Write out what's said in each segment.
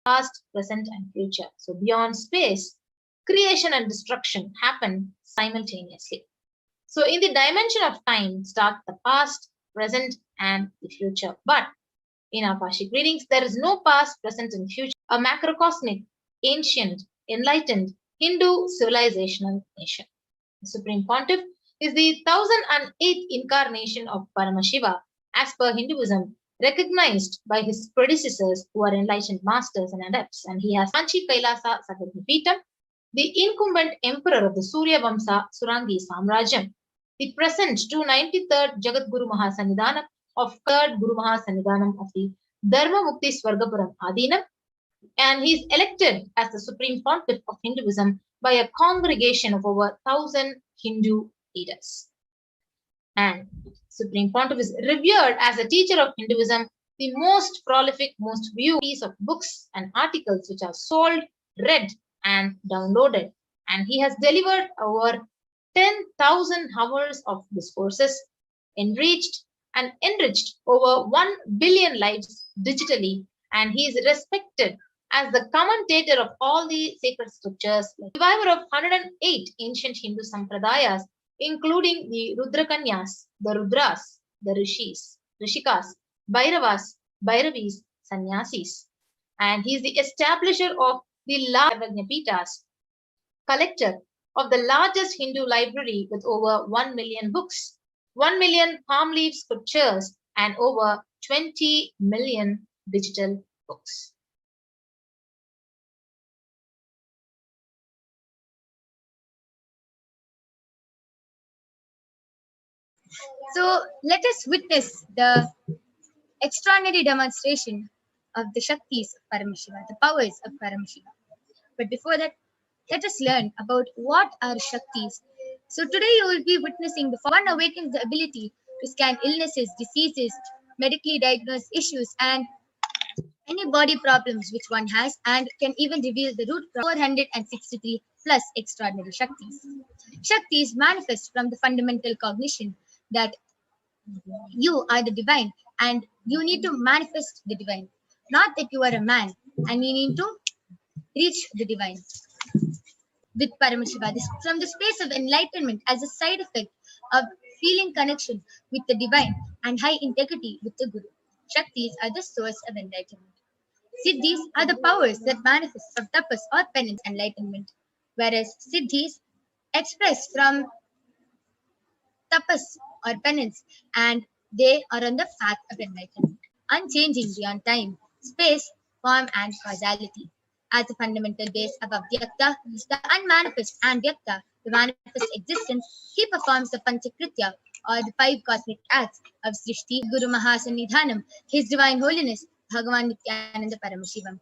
past, present, and future. So beyond space, creation and destruction happen simultaneously. So in the dimension of time start the past, present, and the future. But in Akashic readings, there is no past, present, and future. A macrocosmic, ancient, enlightened Hindu civilizational nation. The Supreme Pontiff is the 1008th incarnation of Paramashiva, as per Hinduism, recognized by his predecessors who are enlightened masters and adepts. And he has Panchi Kailasa Sagadnipitam, the incumbent emperor of the Surya Vamsa Surangi Samrajyam, the present 293rd Jagat Guru Mahasannidhanam of 3rd Guru Mahasannidhanam of the Dharma Mukti Swargapuram Adinam, and he is elected as the Supreme Pontiff of Hinduism by a congregation of over 1,000 Hindu leaders. And Supreme Pontiff is revered as a teacher of Hinduism, the most prolific, most viewed piece of books and articles which are sold, read, and downloaded. And he has delivered over 10,000 hours of discourses, enriched over 1 billion lives digitally, and he is respected as the commentator of all the sacred scriptures, reviver of 108 ancient Hindu sampradayas, including the Rudrakanyas, the Rudras, the Rishis, Rishikas, Bhairavas, Bhairavis, Sannyasis. And he is the establisher of the Lavagnapitas, collector of the largest Hindu library with over 1 million books, 1 million palm leaf scriptures, and over 20 million digital books. So let us witness the extraordinary demonstration of the Shaktis of Paramashiva, the powers of Paramashiva. But before that, let us learn about what are Shaktis. So today you will be witnessing the one awakens the ability to scan illnesses, diseases, medically diagnosed issues, and any body problems which one has, and can even reveal the root 463 plus extraordinary Shaktis. Shaktis manifest from the fundamental cognition that you are the divine and you need to manifest the divine, not that you are a man and you need to reach the divine. With Paramashiva, from the space of enlightenment as a side effect of feeling connection with the divine and high integrity with the Guru. Shaktis are the source of enlightenment. Siddhis are the powers that manifest from tapas or penance enlightenment, whereas Siddhis express from tapas or penance, and they are on the path of enlightenment, unchanging beyond time, space, form, and causality. As a fundamental base above Vyakta, the unmanifest, and Vyakta, the manifest existence, he performs the Panchakritya or the 5 cosmic acts of Srishti, Guru Mahasannidhanam, His Divine Holiness, Bhagavan Nithyananda Paramashivam.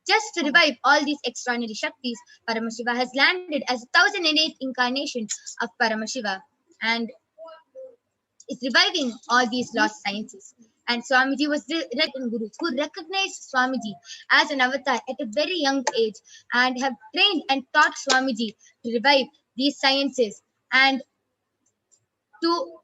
Just to revive all these extraordinary Shaktis, Paramashiva has landed as a 1008th incarnation of Paramashiva and is reviving all these lost sciences. And Swamiji was the Gurus who recognized Swamiji as an avatar at a very young age and have trained and taught Swamiji to revive these sciences and to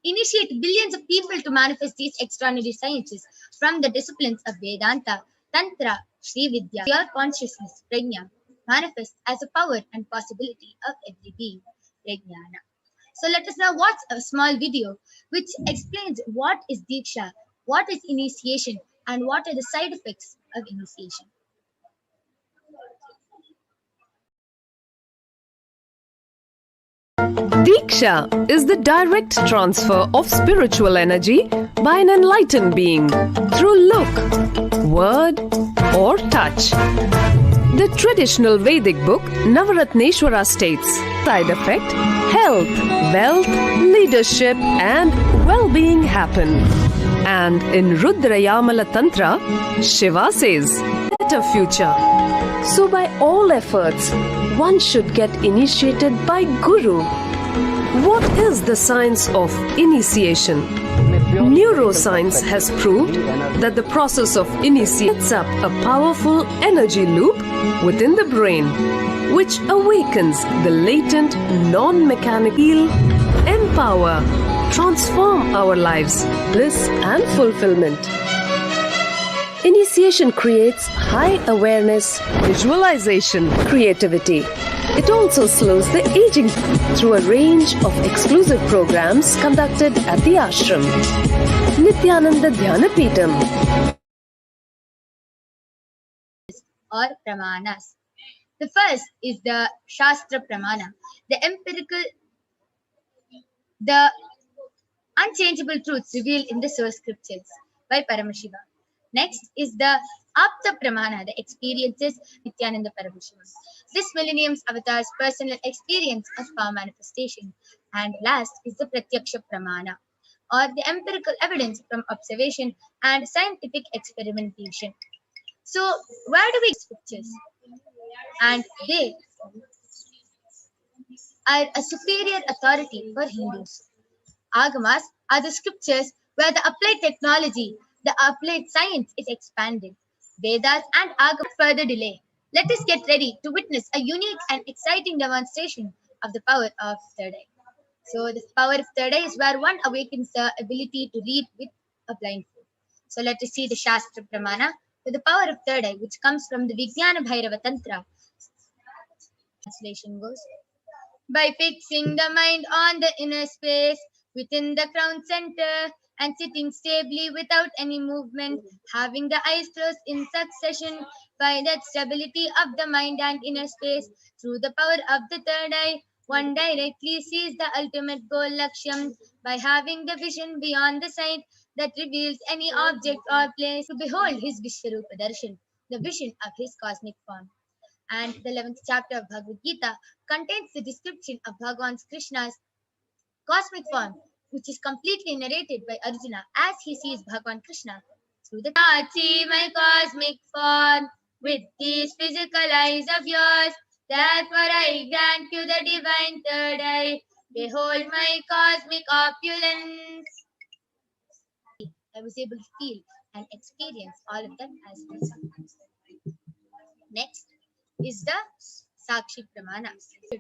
initiate billions of people to manifest these extraordinary sciences from the disciplines of Vedanta, Tantra, Sri Vidya, pure consciousness, Prajna, manifest as a power and possibility of every being, Prajnana. So let us now watch a small video which explains what is Diksha, what is initiation, and what are the side effects of initiation. Diksha is the direct transfer of spiritual energy by an enlightened being through look, word, or touch. The traditional Vedic book Navaratneshwara states, side effect, health, wealth, leadership, and well-being happen. And in Rudrayamala Tantra, Shiva says, better future. So by all efforts, one should get initiated by Guru. What is the science of initiation? Neuroscience has proved that the process of initiation sets up a powerful energy loop within the brain, which awakens the latent, non-mechanical, empower, transform our lives, bliss and fulfillment. Initiation creates high awareness, visualization, creativity. It also slows the aging through a range of exclusive programs conducted at the ashram. Nithyananda Paramashivam. Or pramanas. The first is the Shastra Pramana, the empirical, the unchangeable truths revealed in the source scriptures by Paramashiva. Next is the Apta Pramana, the experiences Nithyananda Paramashivam. This millennium's avatar's personal experience of power manifestation. And last is the Pratyaksha Pramana, or the empirical evidence from observation and scientific experimentation. So, where do we get scriptures? And they are a superior authority for Hindus. Agamas are the scriptures where the applied technology, the applied science is expanded. Vedas and Agam further delay. Let us get ready to witness a unique and exciting demonstration of the power of third eye. So the power of third eye is where one awakens the ability to read with a blindfold. So let us see the Shastra Pramana with the power of third eye, which comes from the Vijnana Bhairava Tantra. Translation goes, by fixing the mind on the inner space within the crown center and sitting stably without any movement, having the eyes closed in succession, by that stability of the mind and inner space, through the power of the third eye, one directly sees the ultimate goal Lakshyam by having the vision beyond the sight that reveals any object or place to behold his Vishwarupa darshan, the vision of his cosmic form. And the 11th chapter of Bhagavad Gita contains the description of Bhagavan Krishna's cosmic form, which is completely narrated by Arjuna as he sees Bhagavan Krishna through the see my cosmic form with these physical eyes of yours. Therefore I grant you the divine third eye. Behold my cosmic opulence. I was able to feel and experience all of them as well. Next is the Sakshi Pramana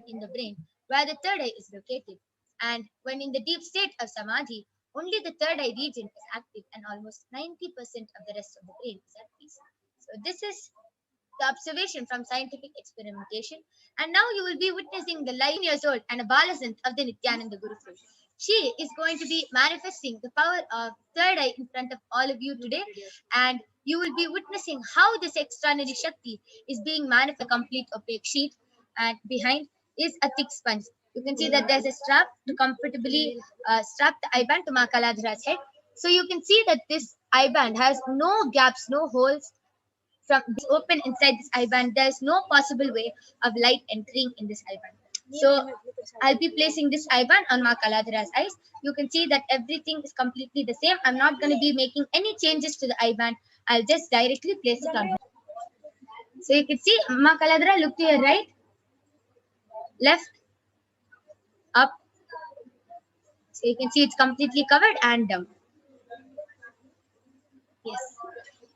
in the brain, where the third eye is located. And when in the deep state of Samadhi, only the third eye region is active and almost 90% of the rest of the brain is at peace. So this is the observation from scientific experimentation. And now you will be witnessing the 11 years old and a Balasant of the Nithyananda Gurukul. She is going to be manifesting the power of third eye in front of all of you today. And you will be witnessing how this extraordinary Shakti is being manifested, a complete opaque sheet. And behind is a thick sponge. You can see that there's a strap to comfortably strap the eye band to Ma Kaladhara's head. So you can see that this eye band has no gaps, no holes. From open inside this eye band, there's no possible way of light entering in this eye band. So I'll be placing this eye band on Ma Kaladhara's eyes. You can see that everything is completely the same. I'm not going to be making any changes to the eye band. I'll just directly place it on her. So you can see Ma Kaladhara, look to your right, left, up. So you can see it's completely covered and down. Yes.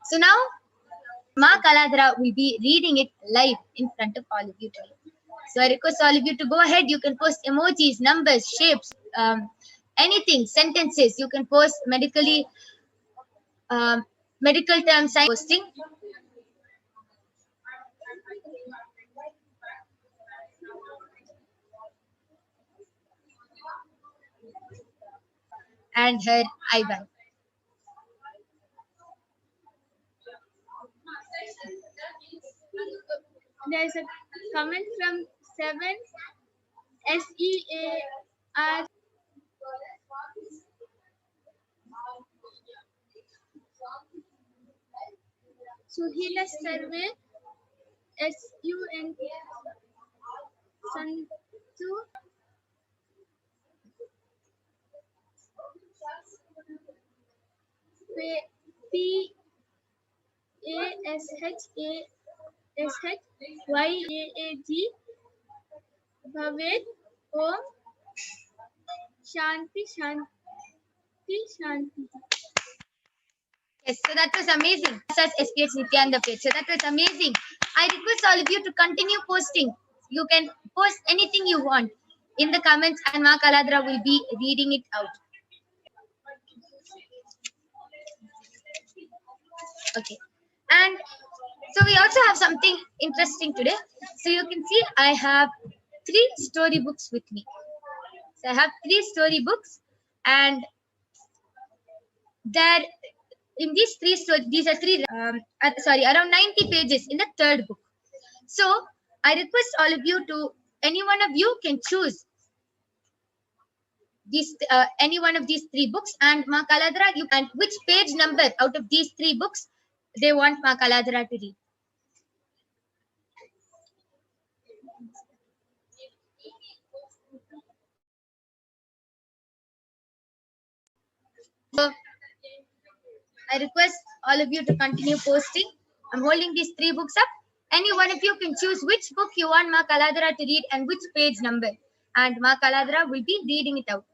So now Ma Kaladhara will be reading it live in front of all of you today. So I request all of you to go ahead. You can post emojis, numbers, shapes, anything, sentences. You can post medical terms, posting. And her eye band. There's a comment from 7 SEAR. Suhila Sarve SUN Santu PASHASHYAAG Bhavet Om Shanti Shanti Shanti. Yes, so that was amazing. Such HDH Nithyananda page. So that was amazing. I request all of you to continue posting. You can post anything you want in the comments and Ma Kaladhara will be reading it out. Okay. And so we also have something interesting today. So you can see I have 3 storybooks with me. So I have 3 storybooks, and there in these these are around 90 pages in the third book. So I request all of you to, any one of you can choose these any one of these 3 books, and Ma Kaladra, you and which page number out of these 3 books they want Ma Kaladra to read. So I request all of you to continue posting. I'm holding these 3 books up. Any one of you can choose which book you want Ma Kaladra to read and which page number, and Ma Kaladra will be reading it out.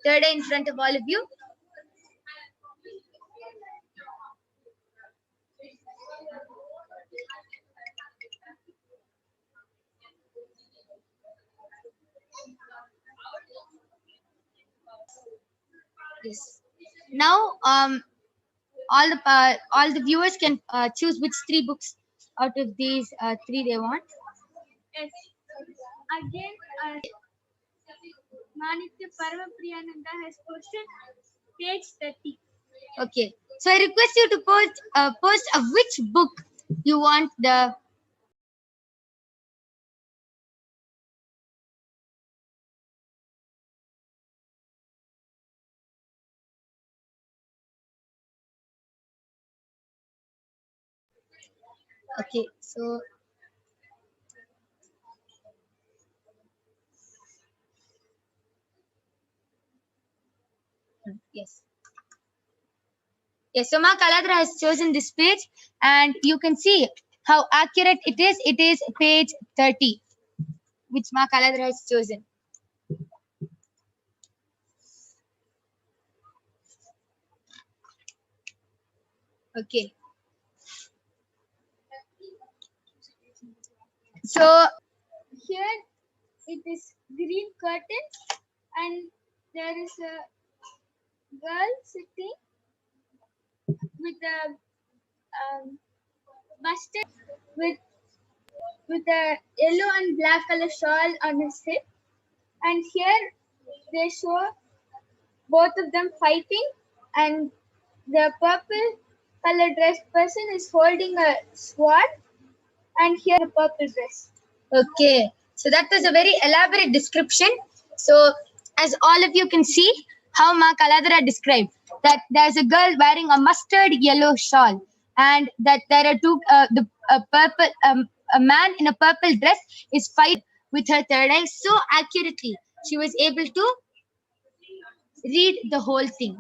Third eye in front of all of you. Yes. Now, all the viewers can choose which 3 books out of these 3 they want. Yes. Again, Manitya Paramapriyananda has posted page 30. Okay. So I request you to post which book you want the. Okay. So. Yes. Yes, so Ma Kaladra has chosen this page, and you can see how accurate it is. It is page 30, which Ma Kaladra has chosen. Okay. So Here it is green curtain, and there is a girl sitting with a busted with a yellow and black color shawl on his head, and here they show both of them fighting, and the purple color dressed person is holding a sword, and here the purple dress. Okay, so that was a very elaborate description. So as all of you can see how Ma Kaladra described that there's a girl wearing a mustard yellow shawl, and that there are a man in a purple dress is fighting with her third eye so accurately. She was able to read the whole thing.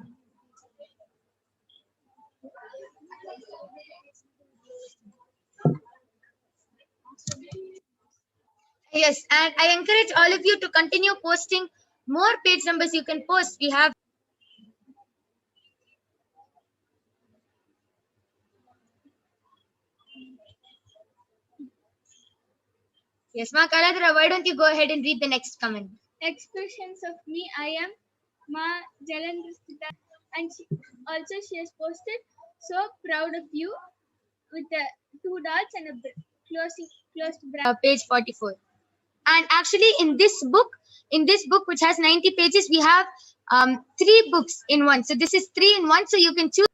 Yes, and I encourage all of you to continue posting more page numbers you can post. We have. Yes, Ma Kaladra, why don't you go ahead and read the next comment? Expressions of me, I am Ma Jalandra, and she has posted, so proud of you, with the 2 dots and a closed bracket. Page 44. And actually in this book which has 90 pages, we have 3 books in one. So this is 3 in 1, so you can choose.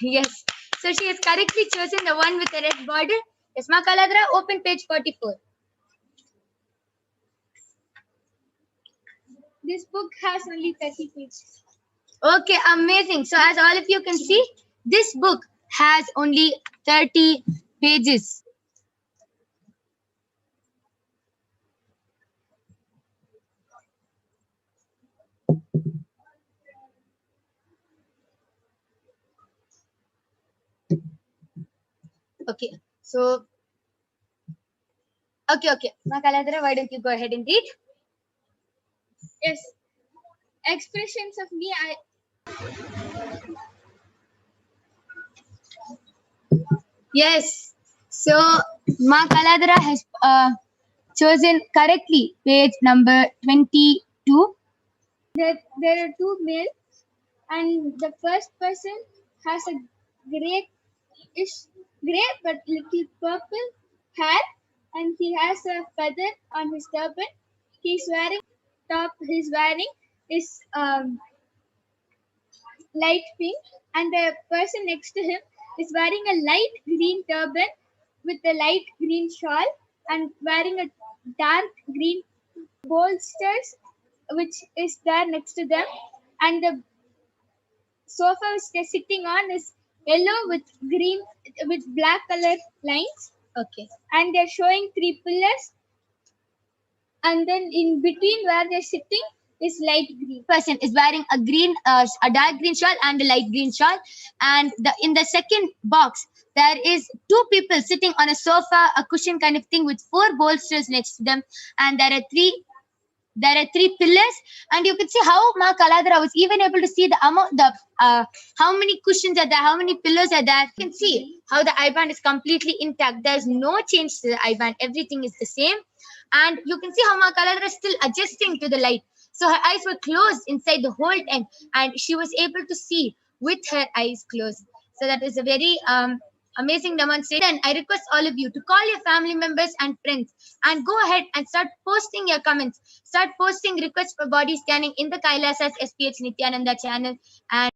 Yes. So she has correctly chosen the one with the red border. Yes, Ma Kaladra, open page 44. This book has only 30 pages. Okay, amazing. So as all of you can see, this book has only 30 pages. Okay, so okay. Ma Kaladra, why don't you go ahead and read? Yes. Expressions of me, Yes. So Ma Kaladara has chosen correctly page number 22. There are two males, and the first person has a grayish gray but little purple hair, and he has a feather on his turban. He's wearing top. He's wearing is light pink, and the person next to him is wearing a light green turban with a light green shawl and wearing a dark green bolsters, which is there next to them, and the sofa which they're sitting on is yellow with green with black color lines. Okay. And they're showing three pillars, and then in between where they're sitting is light green. Person is wearing a dark green shawl and a light green shawl, and in the second box there is two people sitting on a sofa, a cushion kind of thing with four bolsters next to them, and there are three pillars, and you can see how Ma Kaladara was even able to see the amount, how many cushions are there, how many pillows are there. You can see how the eye band is completely intact. There's no change to the eye band. Everything is the same, and you can see how Ma Kaladara is still adjusting to the light. So her eyes were closed inside the whole time, and she was able to see with her eyes closed. So that is a very amazing demonstration. And I request all of you to call your family members and friends and go ahead and start posting your comments. Start posting requests for body scanning in the Kailasa's HDH Nithyananda channel. And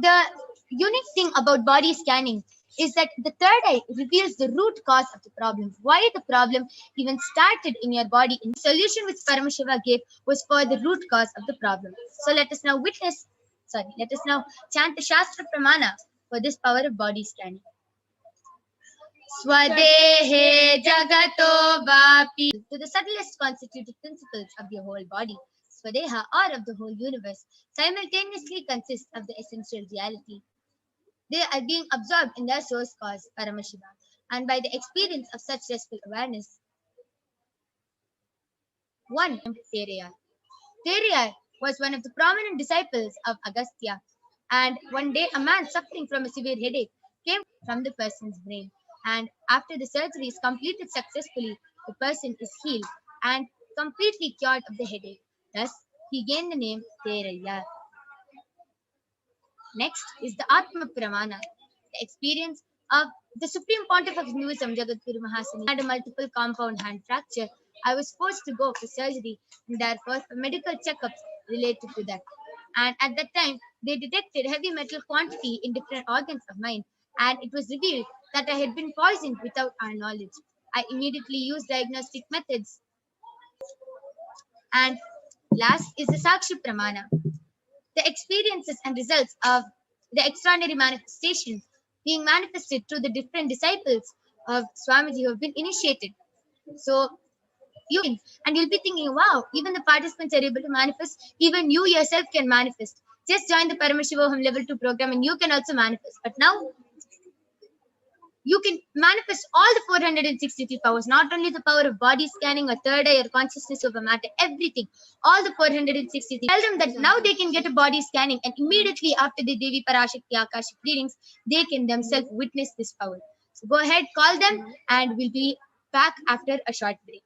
the unique thing about body scanning is that the third eye reveals the root cause of the problem, why the problem even started in your body. And the solution which Paramashiva gave was for the root cause of the problem. So let us now chant the Shastra Pramana for this power of body scanning. Swadehe Jagato Vapi, to the subtlest constitutive principles of your whole body. Swadeha, or of the whole universe, simultaneously consist of the essential reality. They are being absorbed in their source cause, Paramashiva, and by the experience of such restful awareness. One, Teriyar. Teriyar was one of the prominent disciples of Agastya, and one day a man suffering from a severe headache came from the person's brain. And after the surgery is completed successfully, the person is healed and completely cured of the headache. Thus, he gained the name Teriyar. Next is the Atma Pramana, the experience of the Supreme Pontiff of Hinduism, Jagadguru Mahasani, had a multiple compound hand fracture. I was forced to go for surgery and therefore for medical checkups related to that. And at that time, they detected heavy metal quantity in different organs of mine, and it was revealed that I had been poisoned without our knowledge. I immediately used diagnostic methods. And last is the Sakshi Pramana, the experiences and results of the extraordinary manifestations being manifested through the different disciples of Swamiji who have been initiated. So you'll be thinking, wow, even the participants are able to manifest, even you yourself can manifest. Just join the Paramashivoham level 2 program and you can also manifest. But now you can manifest all the 463 powers, not only the power of body scanning or third eye or consciousness over matter, everything, all the 463. Tell them that now they can get a body scanning, and immediately after the Devi Parashakti Akashic readings, they can themselves witness this power. So go ahead, call them, and we'll be back after a short break.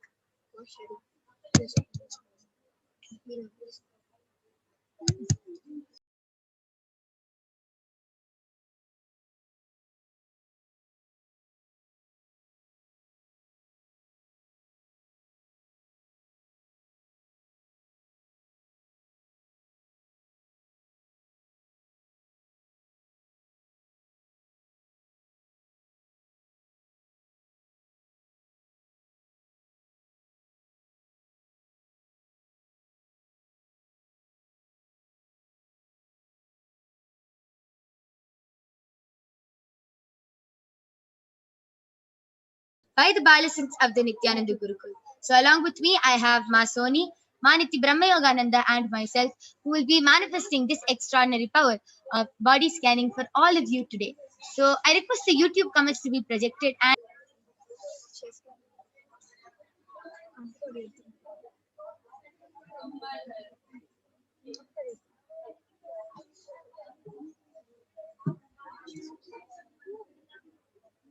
By the balisons of the Nithyananda Gurukul. So along with me, I have Masoni, Maniti Brahma Yogananda, and myself, who will be manifesting this extraordinary power of body scanning for all of you today. So I request the YouTube comments to be projected, and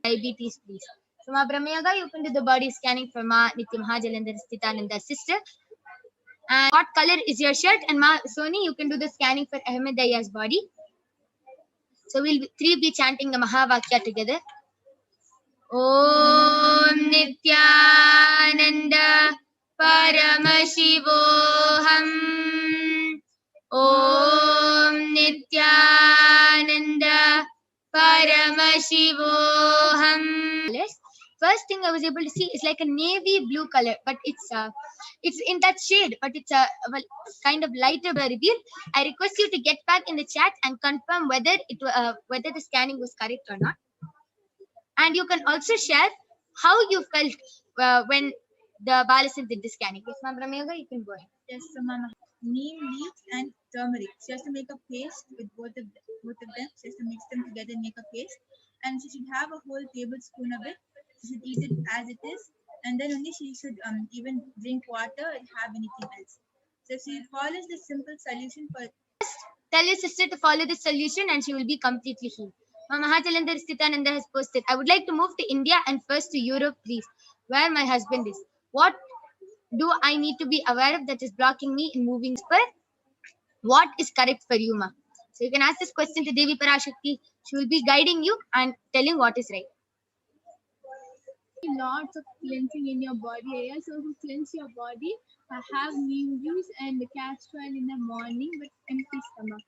Diabetes, please. So, Ma Brahmayaga, you can do the body scanning for Ma Nithyananda Nithyananda's sister. And what color is your shirt? And Ma Soni, you can do the scanning for Ahmed Daya's body. So we'll three be chanting the Mahavakya together. Om Nithyananda Paramashivoham. Om Nithyananda Paramashivoham. First thing I was able to see is like a navy blue color, but it's in that shade, but it's a kind of lighter reveal. I request you to get back in the chat and confirm whether the scanning was correct or not. And you can also share how you felt when the Balasan did the scanning. Yes, Ma'am Brahmayaga, you can go ahead. Yes, so Mama, neem leaves and turmeric. She has to make a paste with both of them. She has to mix them together and make a paste. And she should have a whole tablespoon of it. She should eat it as it is. And then only she should even drink water and have anything else. So she follows this simple solution for... Tell your sister to follow this solution and she will be completely healed. Mahajalandhar Sthitananda has posted, I would like to move to India and first to Europe, please, where my husband is. What do I need to be aware of that is blocking me in moving? What is correct for you, Ma? So you can ask this question to Devi Parashakti. She will be guiding you and telling what is right. Lots of cleansing in your body area. So to cleanse your body, have neem juice and castor oil in the morning with empty stomach.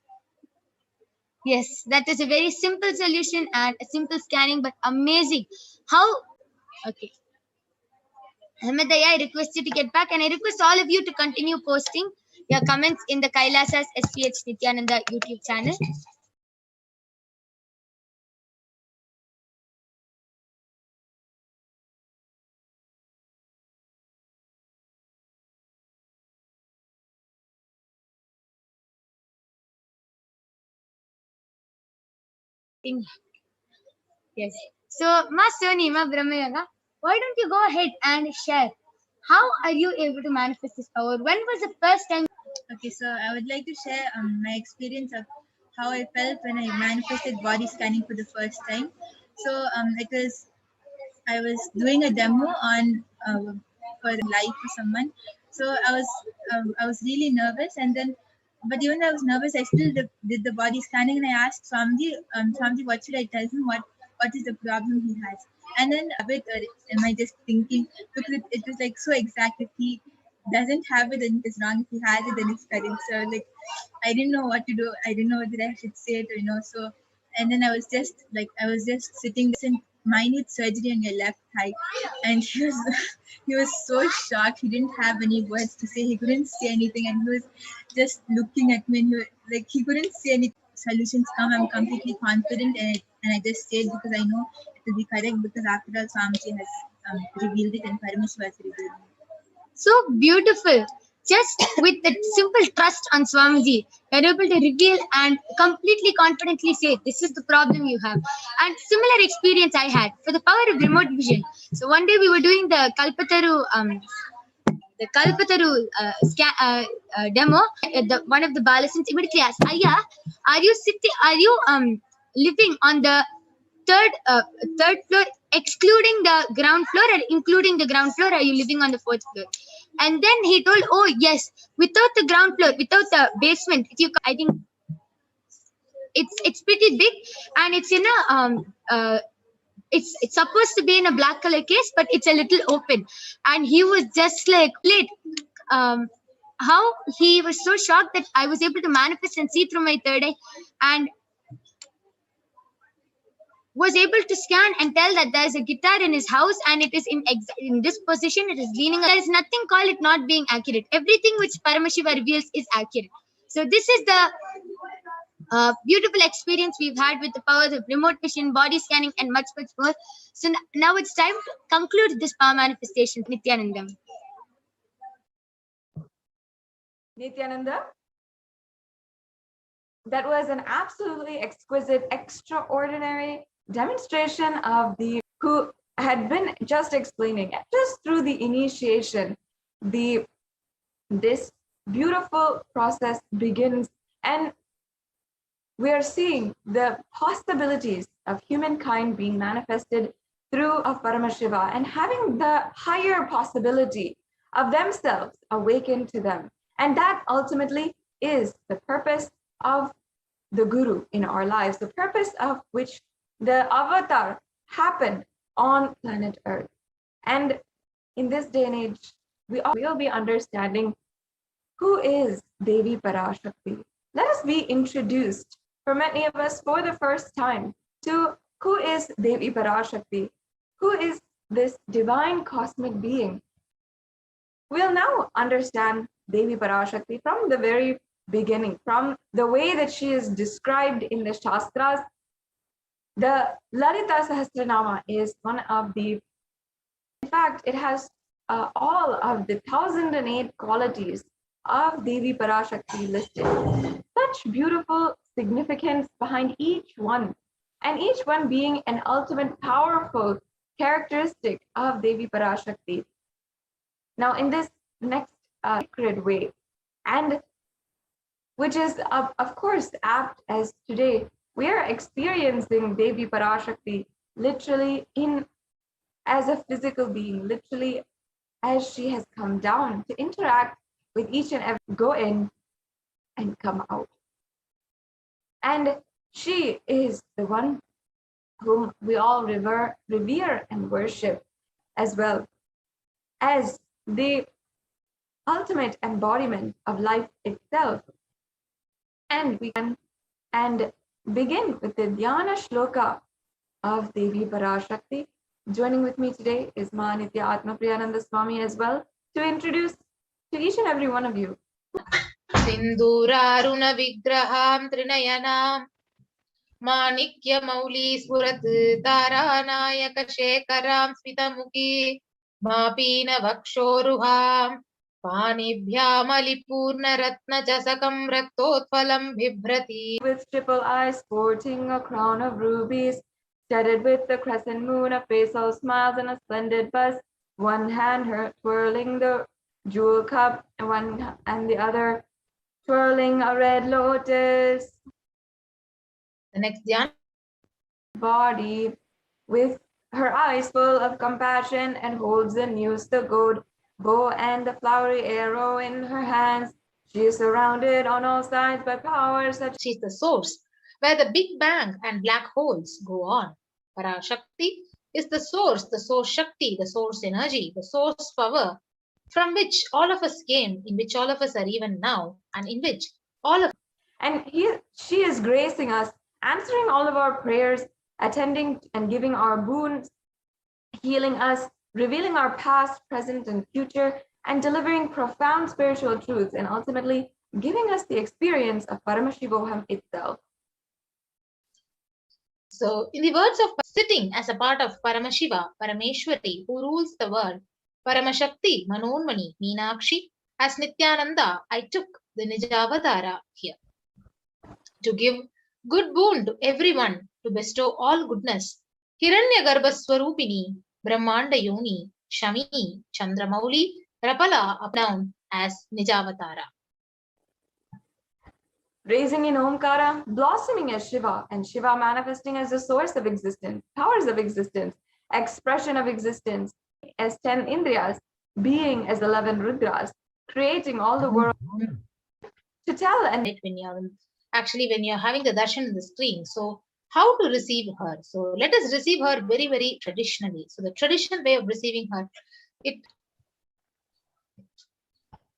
Yes, that is a very simple solution and a simple scanning, but amazing. How? Okay. Ahmedaya, I request you to get back, and I request all of you to continue posting your comments in the Kailasa's HDH Nithyananda YouTube channel. Yes. So, Ma Soni, Ma Brahmayaga, why don't you go ahead and share? How are you able to manifest this power? When was the first time? Okay, so I would like to share my experience of how I felt when I manifested body scanning for the first time. So I was doing a demo on for live for someone. So I was really nervous, and then, but even though I was nervous, I still did the body scanning, and I asked Swamiji, what should I tell him? What is the problem he has? And then a bit, am I just thinking? Because it was like so exact. If he doesn't have it, then it's wrong. If he has it, then it's correct. So like, I didn't know what to do. I didn't know whether I should say it or. So, and then I was just sitting in minute surgery on your left thigh, and he was so shocked. He didn't have any words to say. He couldn't say anything, and he was just looking at me, and he couldn't say any solutions come. I'm completely confident, and I just said because I know it will be correct, because after all Swamiji has revealed it and Paramashiva has revealed it. So beautiful. Just with that simple trust on Swamiji, you're able to reveal and completely confidently say, this is the problem you have. And similar experience I had for the power of remote vision. So one day we were doing the Kalpataru demo. One of the Balasins immediately asked, Aya, are you living on the third floor, excluding the ground floor, or including the ground floor? Are you living on the fourth floor? And then he told, oh yes, without the ground floor, without the basement, I think it's pretty big, and it's in a it's supposed to be in a black color case, but it's a little open. And he was just like, how he was so shocked that I was able to manifest and see through my third eye, and was able to scan and tell that there is a guitar in his house, and it is in this position, it is leaning. There is nothing called it not being accurate. Everything which Paramashiva reveals is accurate. So this is the beautiful experience we've had with the powers of remote vision, body scanning, and much, much more. So now it's time to conclude this power manifestation. Nithyananda. Nithyananda, that was an absolutely exquisite, extraordinary demonstration of who had been just explaining it, just through the initiation, this beautiful process begins, and we are seeing the possibilities of humankind being manifested through of Paramashiva and having the higher possibility of themselves awakened to them. And that ultimately is the purpose of the Guru in our lives, the purpose of which the avatar happened on planet Earth. And in this day and age, we will be understanding who is Devi Parashakti. Let us be introduced, for many of us for the first time, to who is Devi Parashakti, who is this divine cosmic being. We'll now understand Devi Parashakti from the very beginning, from the way that she is described in the Shastras. The Lalita Sahasranama is one of the, in fact, it has all of the 1008 qualities of Devi Parashakti listed. Such beautiful significance behind each one, and each one being an ultimate powerful characteristic of Devi Parashakti. Now, in this next sacred way, and which is of course apt as today we are experiencing Devi Parashakti literally as a physical being, literally as she has come down to interact with each and every, go in and come out. And she is the one whom we all revere and worship, as well as the ultimate embodiment of life itself. And we can begin with the dhyana shloka of Devi Parashakti. Joining with me today is Ma Nithyananda Swami as well, to introduce to each and every one of you. Sinduraruna vigraham trinayanam Manikya Mauli Spurat Taranayaka Shekaram Smitamuki Mapina Vakshoruham Panibhyamalipurna Ratna Jasakam Raktotphalam Bhibrati. With triple eyes sporting a crown of rubies, studded with the crescent moon, a face all smiles and a splendid buzz, one hand her twirling the jewel cup, and the other twirling a red lotus. The next dhyana. Body with her eyes full of compassion and holds the news, the gold bow and the flowery arrow in her hands. She is surrounded on all sides by powers such. She is the source where the Big Bang and black holes go on. Parashakti is the source Shakti, the source energy, the source power from which all of us came, in which all of us are even now, and in which all of. And she is gracing us, answering all of our prayers, attending and giving our boons, healing us, revealing our past, present, and future, and delivering profound spiritual truths, and ultimately giving us the experience of Paramashivoham itself. So, in the words of sitting as a part of Paramashiva, Parameshwari, who rules the world, Paramashakti, Manonmani, Meenakshi, as Nithyananda, I took the Nijavatara here to give good boon to everyone, to bestow all goodness. Hiranyagarbha Swarupini, Brahmanda Yoni, Shami, Chandramauli, Rapala, up down as Nijavatara. Raising in Omkara, blossoming as Shiva, and Shiva manifesting as the source of existence, powers of existence, expression of existence, as 10 Indriyas, being as 11 Rudras, creating all the world to tell. And when you're having the darshan in the screen, so how to receive her? So let us receive her very, very traditionally. So the traditional way of receiving her,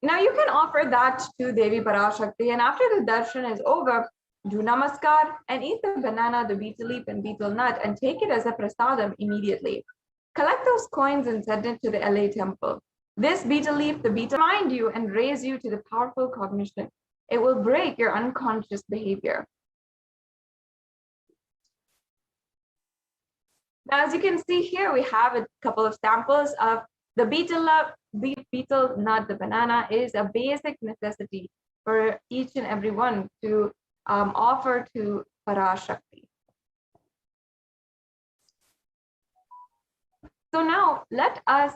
now you can offer that to Devi Parashakti, and after the darshan is over, do namaskar and eat the banana, the betel leaf and betel nut, and take it as a prasadam immediately. Collect those coins and send it to the LA temple. This betel leaf, the betel, remind you and raise you to the powerful cognition. It will break your unconscious behavior. Now, as you can see here, we have a couple of samples of the betel nut, the banana, is a basic necessity for each and every one to offer to Parashakti. So now let us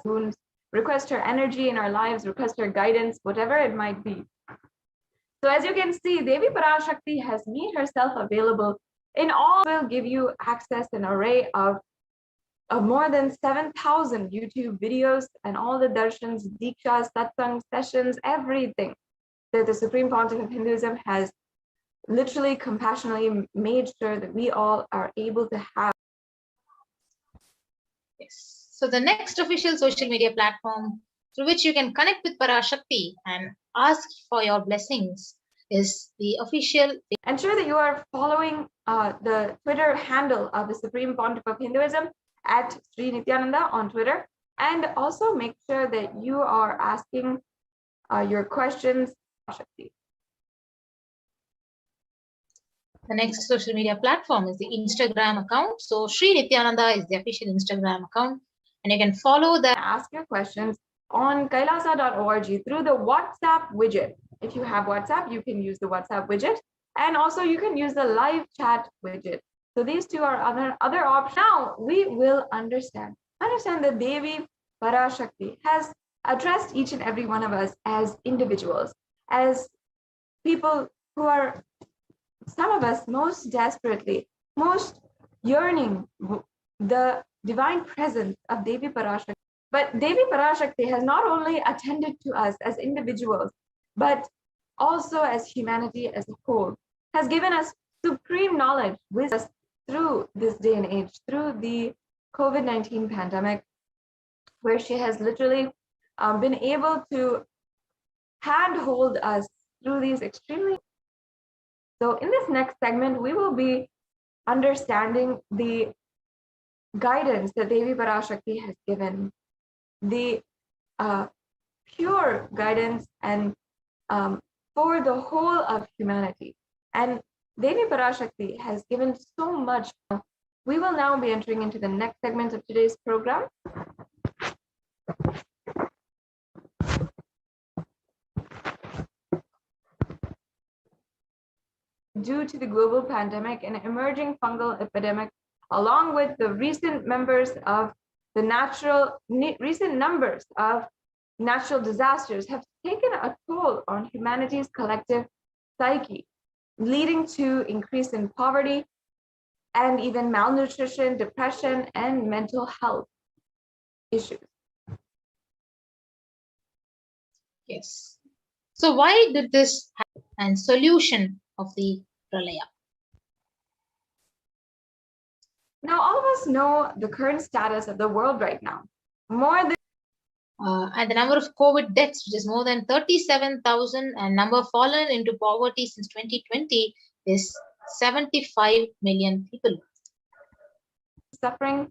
request her energy in our lives, request her guidance, whatever it might be. So as you can see, Devi Parashakti has made herself available in all. Will give you access an array of more than 7,000 YouTube videos and all the darshans, dikshas, satsang sessions, everything that the Supreme Pontiff of Hinduism has literally compassionately made sure that we all are able to have. Yes. So the next official social media platform through which you can connect with Parashakti and ask for your blessings is the official. Ensure that you are following the Twitter handle of the Supreme Pontiff of Hinduism at Sri Nithyananda on Twitter, and also make sure that you are asking your questions. The next social media platform is the Instagram account. So Sri Nithyananda is the official Instagram account, and you can follow that. Ask your questions on kailasa.org through the WhatsApp widget. If you have WhatsApp, you can use the WhatsApp widget, and also you can use the live chat widget. So these two are other options. Now we will understand that Devi Parashakti has addressed each and every one of us as individuals, as people who are, some of us most desperately, most yearning the divine presence of Devi Parashakti. But Devi Parashakti has not only attended to us as individuals, but also as humanity as a whole, has given us supreme knowledge with us through this day and age, through the COVID-19 pandemic, where she has literally been able to handhold us through these extremely. So in this next segment, we will be understanding the guidance that Devi Parashakti has given, the pure guidance and for the whole of humanity. And Devi Parashakti has given so much. We will now be entering into the next segment of today's program. Due to the global pandemic and emerging fungal epidemic, along with the recent numbers of natural disasters have taken a toll on humanity's collective psyche, leading to increase in poverty and even malnutrition, depression, and mental health issues. Yes. So why did this happen? And solution of the pralaya. Now, all of us know the current status of the world right now. More than and the number of COVID deaths, which is more than 37,000, and number fallen into poverty since 2020 is 75 million people. Suffering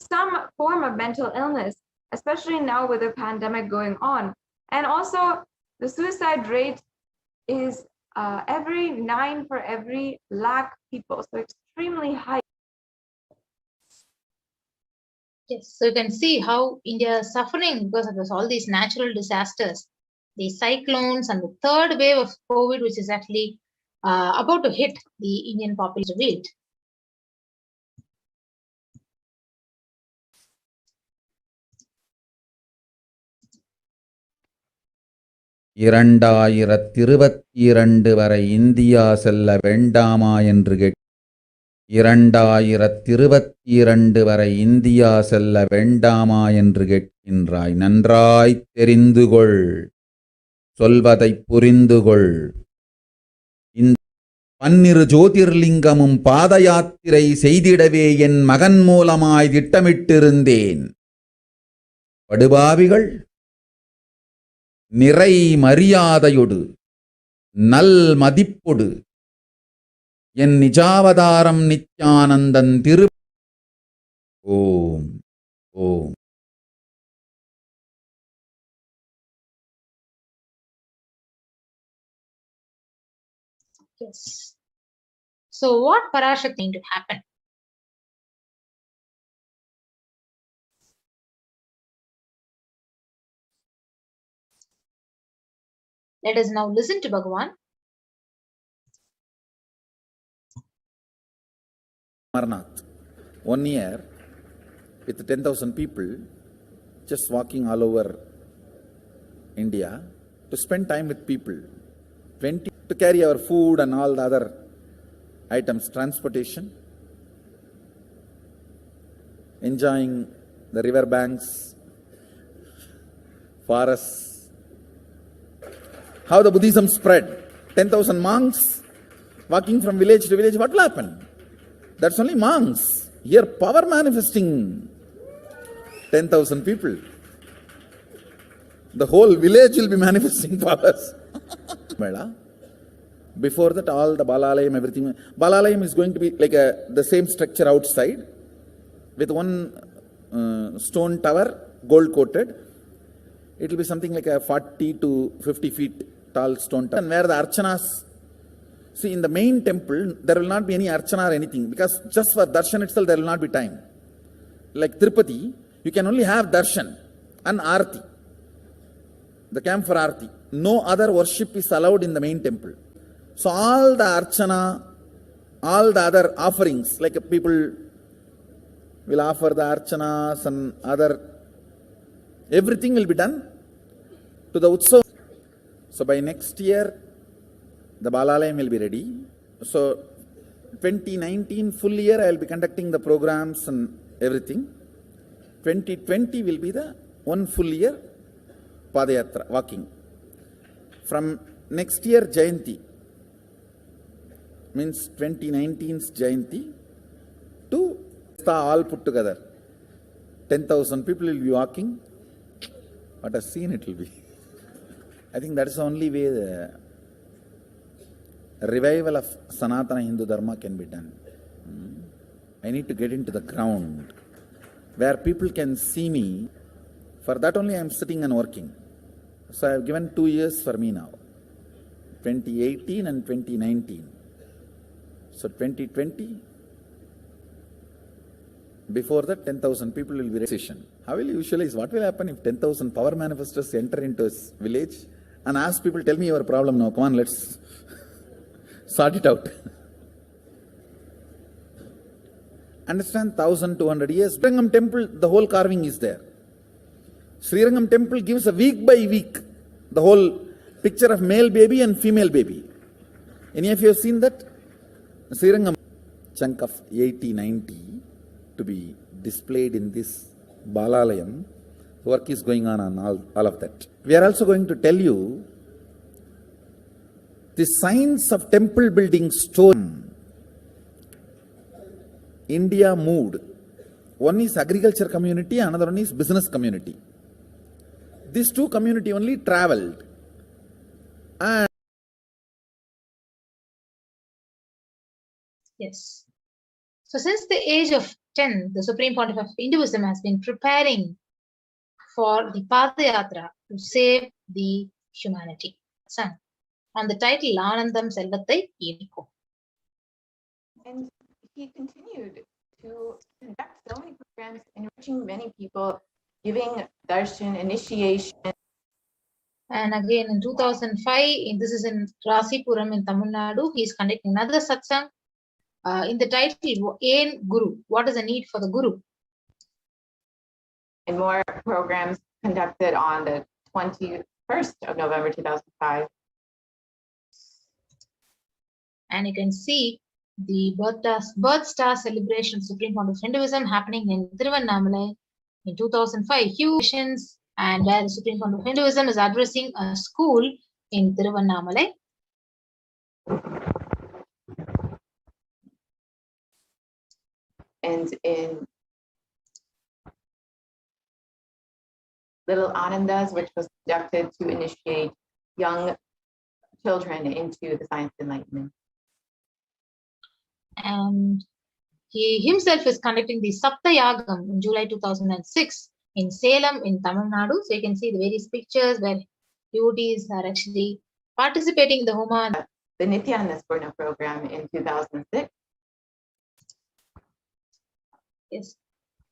some form of mental illness, especially now with the pandemic going on. And also the suicide rate is every 9 for every lakh people, so extremely high. Yes, so you can see how India is suffering because of all these natural disasters, the cyclones, and the third wave of COVID, which is actually about to hit the Indian population rate. இரண்டாயிரத்திருபத்திரண்டு வரை India செல்ல வேண்டாமா என்று gate 2022 வரை India செல்ல வேண்டாமா என்று கேட்கின்றாய். நன்றாய்த் தெரிந்துகொள், சொல்வதைப் புரிந்துகொள். இந்த 12 ஜோதிர்லிங்கமும் பாத யாத்திரை செய்திடவே என் மகன் மூலமாய் திட்டமிட்டிருந்தேன். படுபாவிகள் நிறை மரியாதையொடு நல் மதிப்பொடு என் நிஜாவதாரம் நித்யானந்தன் திரு ஓம் ஓம். Yes. So what Parashakti going to happen? Let us now listen to Bhagavan. Amarnath, 1 year with 10,000 people, just walking all over India to spend time with people. 20 to carry our food and all the other items, transportation, enjoying the river banks, forests. How the Buddhism spread. 10,000 monks walking from village to village. What will happen? That's only monks. Here power manifesting. 10,000 people. The whole village will be manifesting powers. Before that, all the Balalayam, everything. Balalayam is going to be like the same structure outside with one stone tower, gold coated. It will be something like a 40 to 50 feet tall stone tower. And where the archanas, see, in the main temple, there will not be any archana or anything, because just for darshan itself, there will not be time. Like Tirupati, you can only have darshan and arti, the camp for arti. No other worship is allowed in the main temple. So all the archana, all the other offerings, like people will offer the archanas and other, everything will be done to the Utsav. So by next year, the Balalayam will be ready. So 2019 full year, I will be conducting the programs and everything. 2020 will be the one full year Padayatra, walking. From next year, Jayanti, means 2019's Jayanti, to all put together. 10,000 people will be walking. What a scene it will be. I think that is the only way the revival of Sanatana Hindu Dharma can be done. I need to get into the ground where people can see me. For that only I am sitting and working. So I have given 2 years for me now, 2018 and 2019. So 2020, before that 10,000 people will be realization. How will you visualize what will happen if 10,000 power manifestors enter into a village and ask people, tell me your problem now, come on, let's sort it out. Understand, 1,200 years. Srirangam temple, the whole carving is there. Srirangam temple gives a week by week the whole picture of male baby and female baby. Any of you have seen that? Srirangam chunk of 80-90 to be displayed in this Balalayam. Work is going on all of that. We are also going to tell you the science of temple building story. India moved. One is agriculture community, another one is business community. These two community only traveled. And Yes. So since the age of 10, the Supreme Pontiff of Hinduism has been preparing for the Padayatra to save the humanity. On the title, Anandam Selvathai Irikkum. And he continued to conduct so many programs, enriching many people, giving darshan, initiation. And again in 2005, this is in Rasipuram in Tamil Nadu, he is conducting another satsang in the title, Ain Guru. What is the need for the Guru? And more programs conducted on the 21st of November 2005. And you can see the birth star celebration of Supreme Pontiff of Hinduism happening in Tiruvannamalai in 2005. Huge missions, and where the Supreme Pontiff of Hinduism is addressing a school in Tiruvannamalai. And in Little Anandas, which was conducted to initiate young children into the science of enlightenment. And he himself is conducting the Sapta Yagam in July 2006 in Salem in Tamil Nadu. So you can see the various pictures where devotees are actually participating in the Homa. The Nithyananda program in 2006. Yes.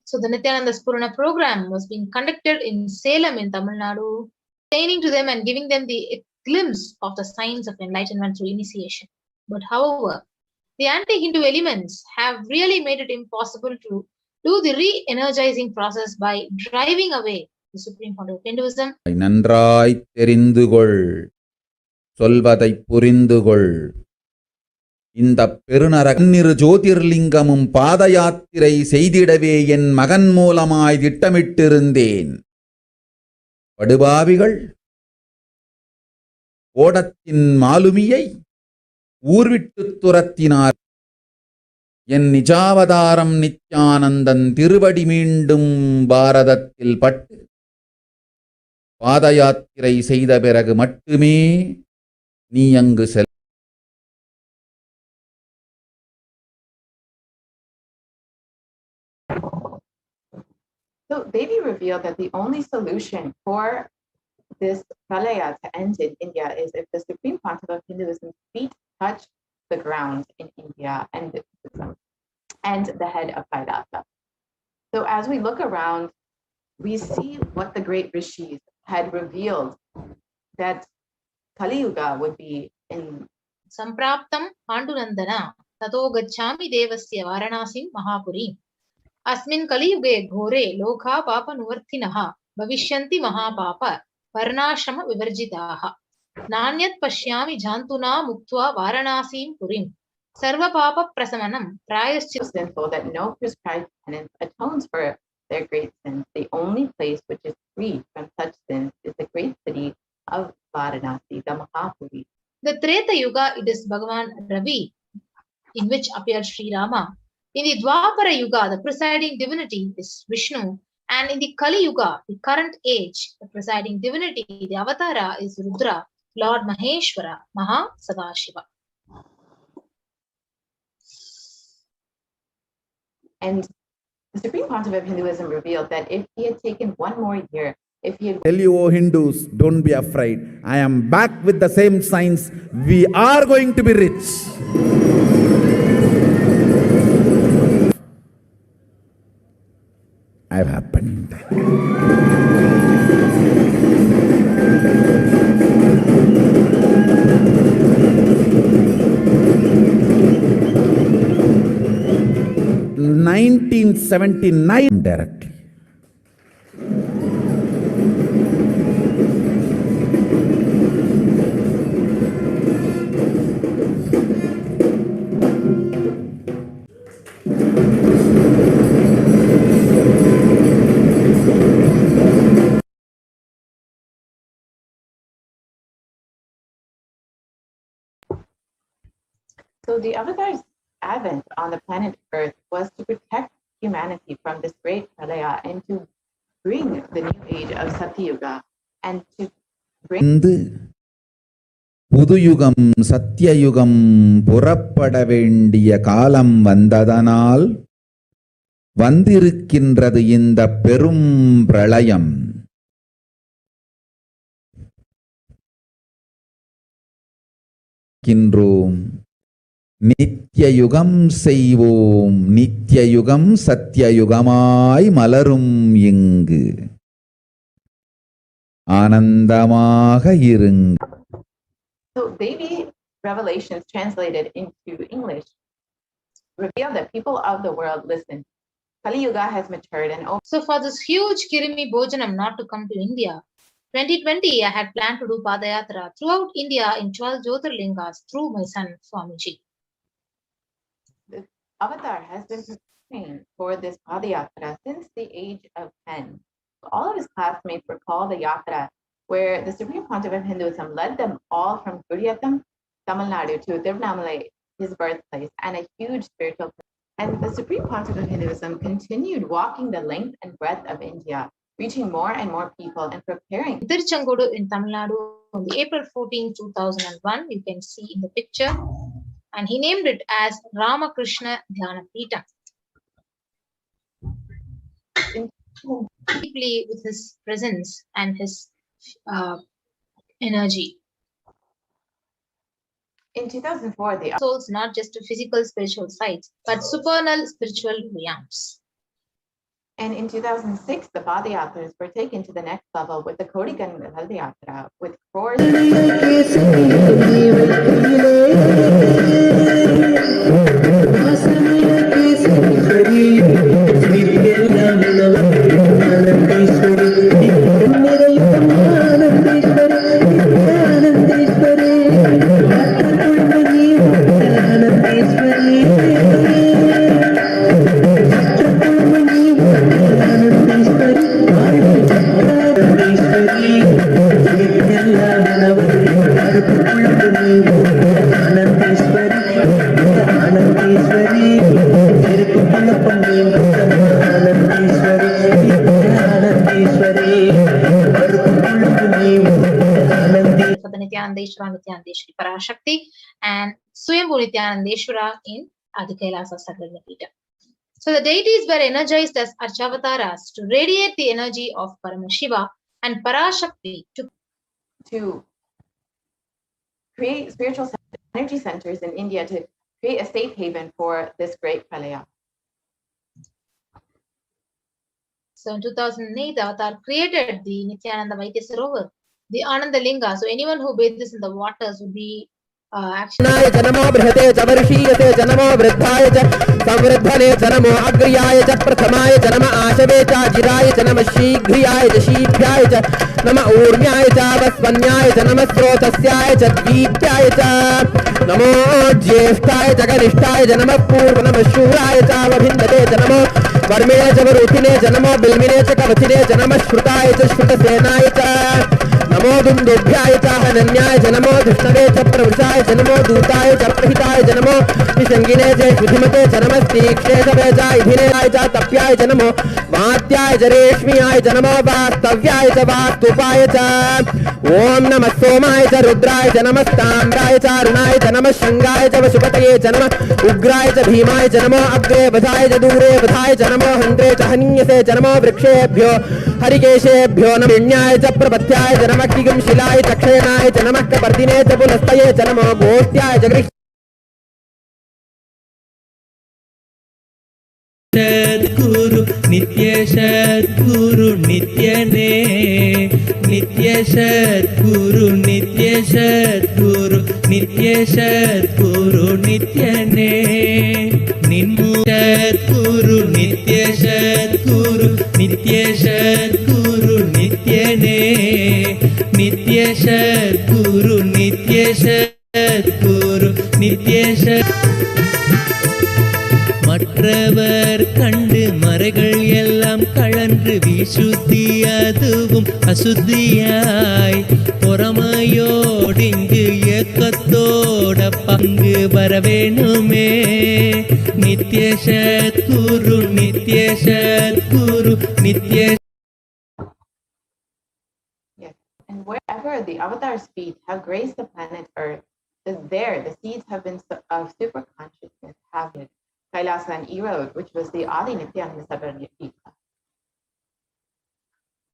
So the Nithyananda Spurana program was being conducted in Salem in Tamil Nadu, pertaining to them and giving them the glimpse of the signs of enlightenment through initiation. But however, the anti-Hindu elements have really made it impossible to do the re-energizing process by driving away the supreme founder of Hinduism. நன்றாய் தெரிந்து கொள், சொல்வதைப் புரிந்து கொள். இந்த பெருநரகன்னிரு ஜோதிர்லிங்கமும் பாத யாத்திரை செய்திடவே என் மகன் மூலமாய் திட்டமிட்டிருந்தேன். படுபாவிகள் ஓடத்தின் மாலுமியை ஊர்விட்டுத் துரத்தினார். என் நிஜாவதாரம் நித்யானந்தன் திருவடி மீண்டும் பாரதத்தில் பட்டு பாத யாத்திரை செய்த பிறகு மட்டுமே நீ அங்கு செல். So Devi revealed that the only solution for this pralaya to end in India is if the Supreme Pontiff of Hinduism's feet touch the ground in India and the head of Vaidasa. So as we look around, we see what the great rishis had revealed, that Kali Yuga would be in Sampraptam Pandunandana Tato Gacchami Devasya Varanasim Mahapuri Asmin Kali Yuge Ghore Lokha Papa Nuvarthinaha Bhavishyanti Mahapapa Varnashrama Vivarjitaha Nanyat Pashyami Jantuna Muktva Varanasim Purim Sarva Papa Prasamanam Prayaschit sinful that no prescribed penance atones for their great sins. The only place which is free from such sins is the great city of Varanasi, the Mahapuri. The Treta Yuga, it is Bhagavan Ravi, in which appeared Sri Rama. In the Dwapara Yuga, the presiding divinity is Vishnu. And in the Kali Yuga, the current age, the presiding divinity, the avatara is Rudra, Lord Maheshwara, Maha Sadashiva. And the Supreme Pontiff of Hinduism revealed that if he had taken one more year, if he had Tell you, O Hindus, don't be afraid. I am back with the same signs. We are going to be rich. I've happened. In 1979 directly. So the Avatar's advent on the planet Earth was to protect humanity from this great pralaya and to bring the new age of Satyuga and to bring Puthuyugam சத்தியயுகம் புறப்பட வேண்டிய காலம் வந்ததனால் வந்திருக்கின்றது இந்த பெரும் பிரளயம். நித்யயுகம் செய்வோம், நித்யயுகம் சத்தியயுகமாய் மலரும் இங்கு ஆனந்தமாக இருங்க. So Devi revelations translated into English reveal that people of the world listen. Kali Yuga has matured and so for this huge Kirimi Bhojanam not to come to India, 2020 I had planned to do Padayatra throughout India in 12 Jyotirlingas through my son Swamiji. The Avatar has been preparing for this Padayatra since the age of 10. All of his classmates recall the yatra where the Supreme Pontiff of Hinduism led them all from Guriyatam, Tamil Nadu to Tiruvannamalai, his birthplace, and a huge spiritual. And the Supreme Pontiff of Hinduism continued walking the length and breadth of India, reaching more and more people and preparing. Tiruchengodu in Tamil Nadu on the April 14, 2001, you can see in the picture, and he named it as Ramakrishna Dhyana Pita. Deeply with his presence and his energy. In 2004, the souls not just to physical spiritual sites, but supernal spiritual realms. And in 2006, the Padayatras were taken to the next level with the Kodigan Padayatra with crores. the Nithyanandeshwara, Nithyanandeshwari, Parashakti, and Swayambhu Nithyanandeshwara in Adi Kailasa Sarvajñapītam. So the deities were energized as Archavataras to radiate the energy of Paramashiva and Parashakti to create spiritual energy centers in India to create a safe haven for this great pralaya. So in 2008, the Avatar created the Nithyananda Vaidya Sarovar, the Ananda Linga. So anyone who bathes in the waters would be actually. जनमो बृहते च वर्षीयते जनमो वृद्धाय च संवृद्धने जनमो अग्र्याय च प्रथमाय जनम आशवे च जिराय च नम शीघ्रियाय च शीघ्राय च नम ऊर्म्याय च वस्वन्याय च नम स्रोतस्याय च द्वीप्याय च नमो ज्येष्ठाय च कनिष्ठाय च नम पूर्व नम शूराय च वभिन्दते च नमो वर्मिणे च वरुथिने च नमो बिल्मिने च कवचिने च नम श्रुताय च श्रुतसेनाय च नमो दुन्दुभ्याय च हनन्याय च नमो धृष्णवे च प्रवृषाय च नमो दूताय च प्रहिताय च नमो निषङ्गिने च शुधिमते च नमस्तीक्ष्णे च इधिनेयाय च तप्याय च नमो वात्याय च रेश्मियाय च नमो वास्तव्याय च वास्तुपाय च ॐ नमः सोमाय च रुद्राय च नमस्ताम्राय च अरुणाय च नमः शङ्गाय च वशुपतये च नमः उग्राय च भीमाय च नमो अग्रे वधाय च दूरे वधाय च नमो हन्त्रे च हन्यसे च नमो वृक्षेभ्यो हरिकेशेभ्यो नमः च प्रपथ्याय च नमः किगं शिलाय च क्षयणाय च नमः कपर्दिने च पुलस्तये च नमो गोष्ट्याय च गृह् सद्गुरु नित्य सद्गुरु नित्यने नित्य सद्गुरु नित्य सद्गुरु नित्य सद्गुरु नित्यने निन्मु सद्गुरु नित्य सद्गुरु नित्य सद्गुरु नित्यने नित्य सद्गुरु नित्य सद्गुरु नित्य மற்றவர் கண்டு மறைகள் எல்லாம் கழன்று விசுத்தி அதுவும் அசுத்தியாய் பொறாமையோடிங்கு ஏக்கத்தோட பங்கு வரவேணுமே நித்ய சத்குரு நித்ய சத்குரு நித்ய. Yes, and wherever the avatar's feet have graced the planet Earth, is there the seeds have been of super consciousness have been Kailasa and erode, which was the Adi Nithyananda Paramashivam.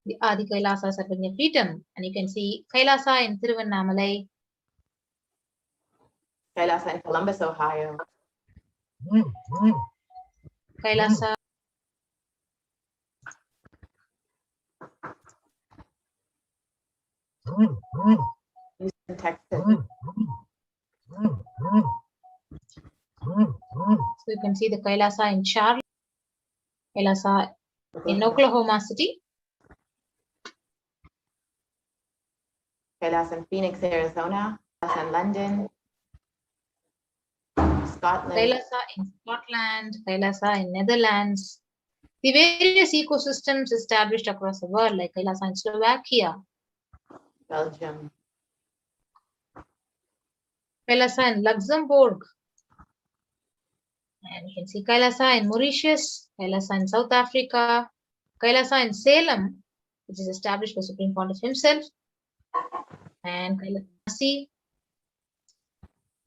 The Adi Kailasa Sarvajñapītam, and you can see Kailasa in Thiruvannamalai, Kailasa in Columbus, Ohio, Kailasa Houston, Texas. So you can see the Kailasa in Charlotte, Kailasa in Oklahoma City, Kailasa in Phoenix, Arizona, Kailasa in London, Scotland, Kailasa in Scotland, Kailasa in Netherlands. The various ecosystems established across the world, like Kailasa in Slovakia, Belgium, Kailasa in Luxembourg, and you can see Kailasa in Mauritius, Kailasa in South Africa, Kailasa in Salem, which is established by Supreme Pontiff himself, and Kailasa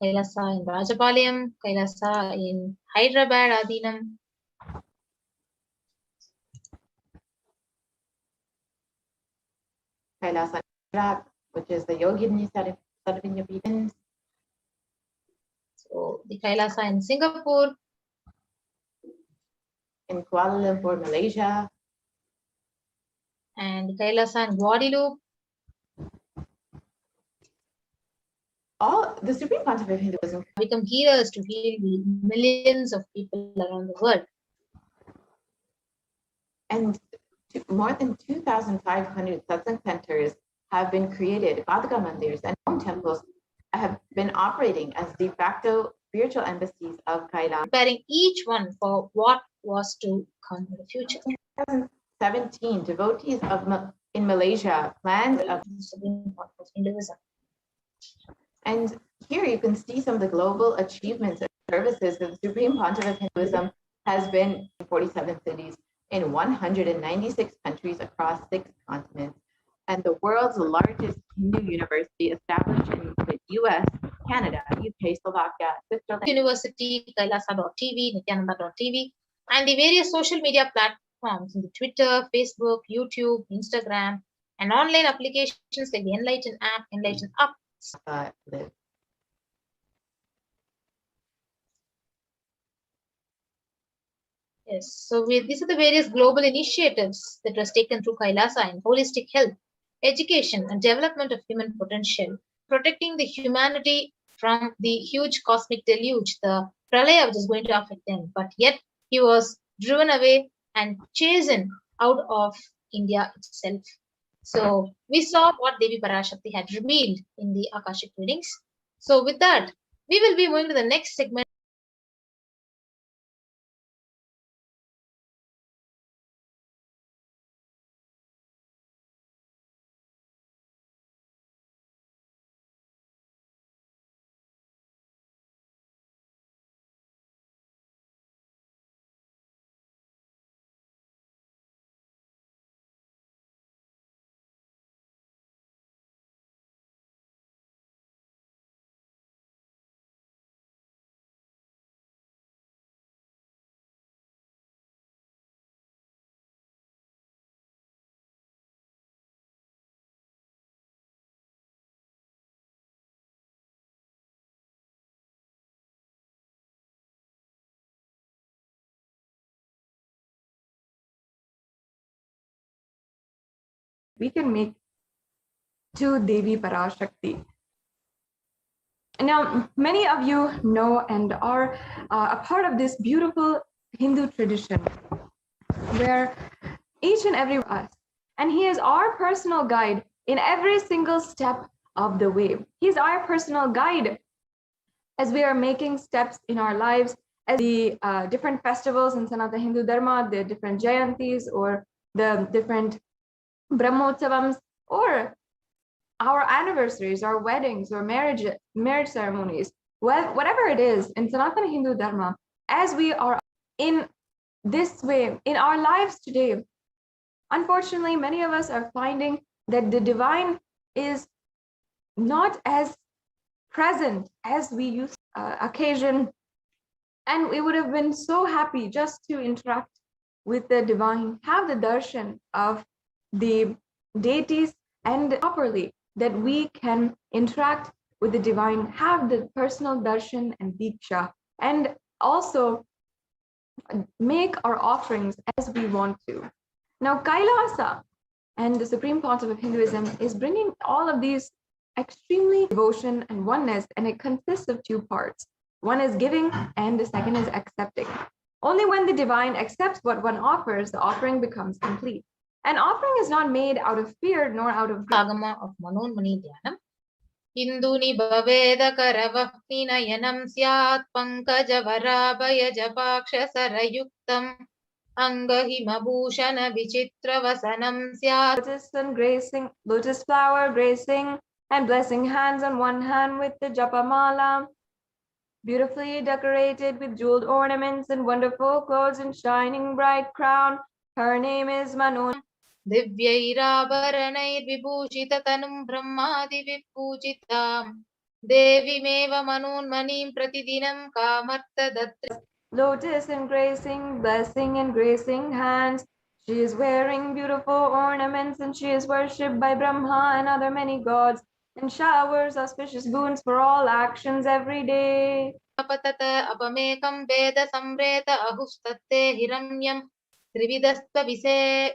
in Rajapalayam, Kailasa in Hyderabad, Adinam, Kailasa in Iraq, which is the Yogini Sarvajñapītam. So the Kailasa in Singapore, in Kuala Lumpur, Malaysia, and the Kailasa in Guadeloupe. All the Supreme Pontiff of Hinduism Become healers to heal the millions of people around the world. and more than 2,500 satsang centers have been created, Padaka mandirs and home temples have been operating as de facto spiritual embassies of Kailasa. Preparing each one for what was to come in the future. In 2017, devotees in Malaysia planned Hinduism. and here you can see some of the global achievements and services that the Supreme Pontiff of Hinduism has been in 47 cities in 196 countries across 6 continents, and the world's largest Hindu university established in the US, Canada, UK, Slovakia, Switzerland. University, Kailasa.tv, Nithyananda.tv, and the various social media platforms in the Twitter, Facebook, YouTube, Instagram, and online applications like the Enlighten app, Enlighten Up. Live. Yes, so these are the various global initiatives that was taken through Kailasa in holistic health, education, and development of human potential, protecting the humanity from the huge cosmic deluge, the pralaya which is going to affect them. But yet he was driven away and chosen out of India itself. So we saw what Devi Parashakti had revealed in the Akashic readings. So with that, we will be moving to the next segment. We can make to Devi Parashakti. Now, many of you know and are a part of this beautiful Hindu tradition where each and every one of us, and he is our personal guide in every single step of the way. He's our personal guide as we are making steps in our lives, as the different festivals in Sanatana Hindu Dharma, the different Jayantis or the different Brahmotsavams, or our anniversaries, our weddings, or marriage ceremonies, whatever it is in Sanatana Hindu Dharma, as we are in this way in our lives today, unfortunately, many of us are finding that the divine is not as present as we used occasion, and we would have been so happy just to interact with the divine, have the darshan of the deities, and properly that we can interact with the divine, have the personal darshan and diksha, and also make our offerings as we want to. Now, Kailasa and the Supreme Pontiff of Hinduism is bringing all of these extremely devotion and oneness, and it consists of two parts. One is giving, and the second is accepting. Only when the divine accepts what one offers, the offering becomes complete. An offering is not made out of fear nor out of Agama of Manonmani Dhyanam. Induni Baveda Karavahni Nayanam Syat Pankaja Varabhaya Japaksha Sarayuktam Angahima Bhushana Vichitra Vasanam Syat. Lotus flower gracing and blessing hands on one hand with the japamala, beautifully decorated with jeweled ornaments and wonderful clothes and shining bright crown. Her name is Manon. Divyairabaranayir vibhushita tanum brahmadi vippujitam devimeva manonmanim pratidinam kamarta datra. Lotus embracing, blessing and gracing hands. She is wearing beautiful ornaments, and she is worshipped by Brahma and other many gods, and showers auspicious boons for all actions every day. Apatata apamekam veda samreta ahustatte hiramyam trividasta vise.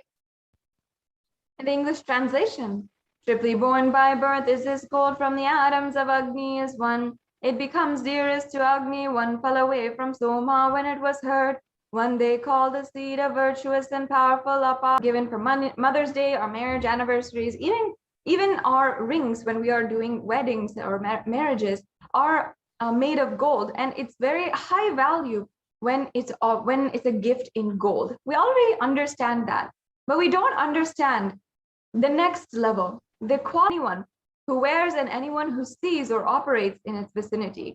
The English translation: triply born by birth is this gold from the atoms of Agni is one. It becomes dearest to Agni, one fell away from Soma when it was heard. One they call the seed of virtuous and powerful Apa, given for Mother's Day or marriage anniversaries, even our rings when we are doing weddings or marriages are made of gold, and it's very high value when it's a gift in gold. We already understand that, but we don't understand the next level, the quality one who wears and anyone who sees or operates in its vicinity.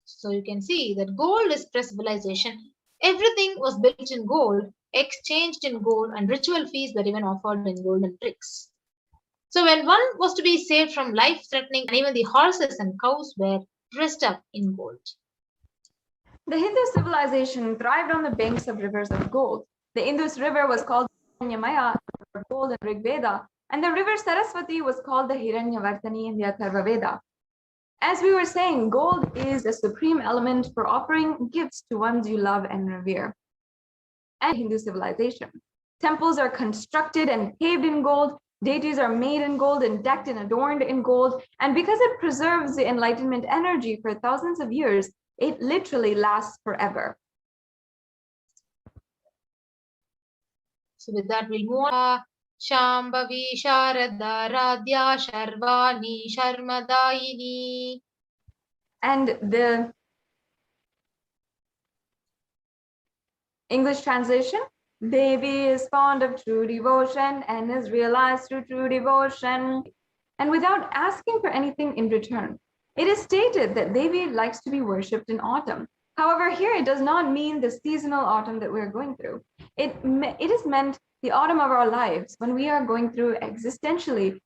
So you can see that gold is pre-civilization. Everything was built in gold exchanged in gold, and ritual feasts were even offered in golden bricks. So when one was to be saved from life-threatening, and even the horses and cows were dressed up in gold. The Hindu civilization thrived on the banks of rivers of gold. The Indus River was called Hiranyamaya, or gold in Rig Veda, and the river Saraswati was called the Hiranyavartani in the Atharva Veda. As we were saying, gold is a supreme element for offering gifts to ones you love and revere. And Hindu civilization. Temples are constructed and paved in gold, deities are made in gold and decked and adorned in gold, and because it preserves the enlightenment energy for thousands of years, it literally lasts forever. So with that, we'll move on. Shambhavi Sharada Radhya Sharvani Sharmadayini. And the English translation, Devi is fond of true devotion and is realized through true devotion, and without asking for anything in return. It is stated that Devi likes to be worshipped in autumn. However, here it does not mean the seasonal autumn that we're going through. It is meant the autumn of our lives, when we are going through existentially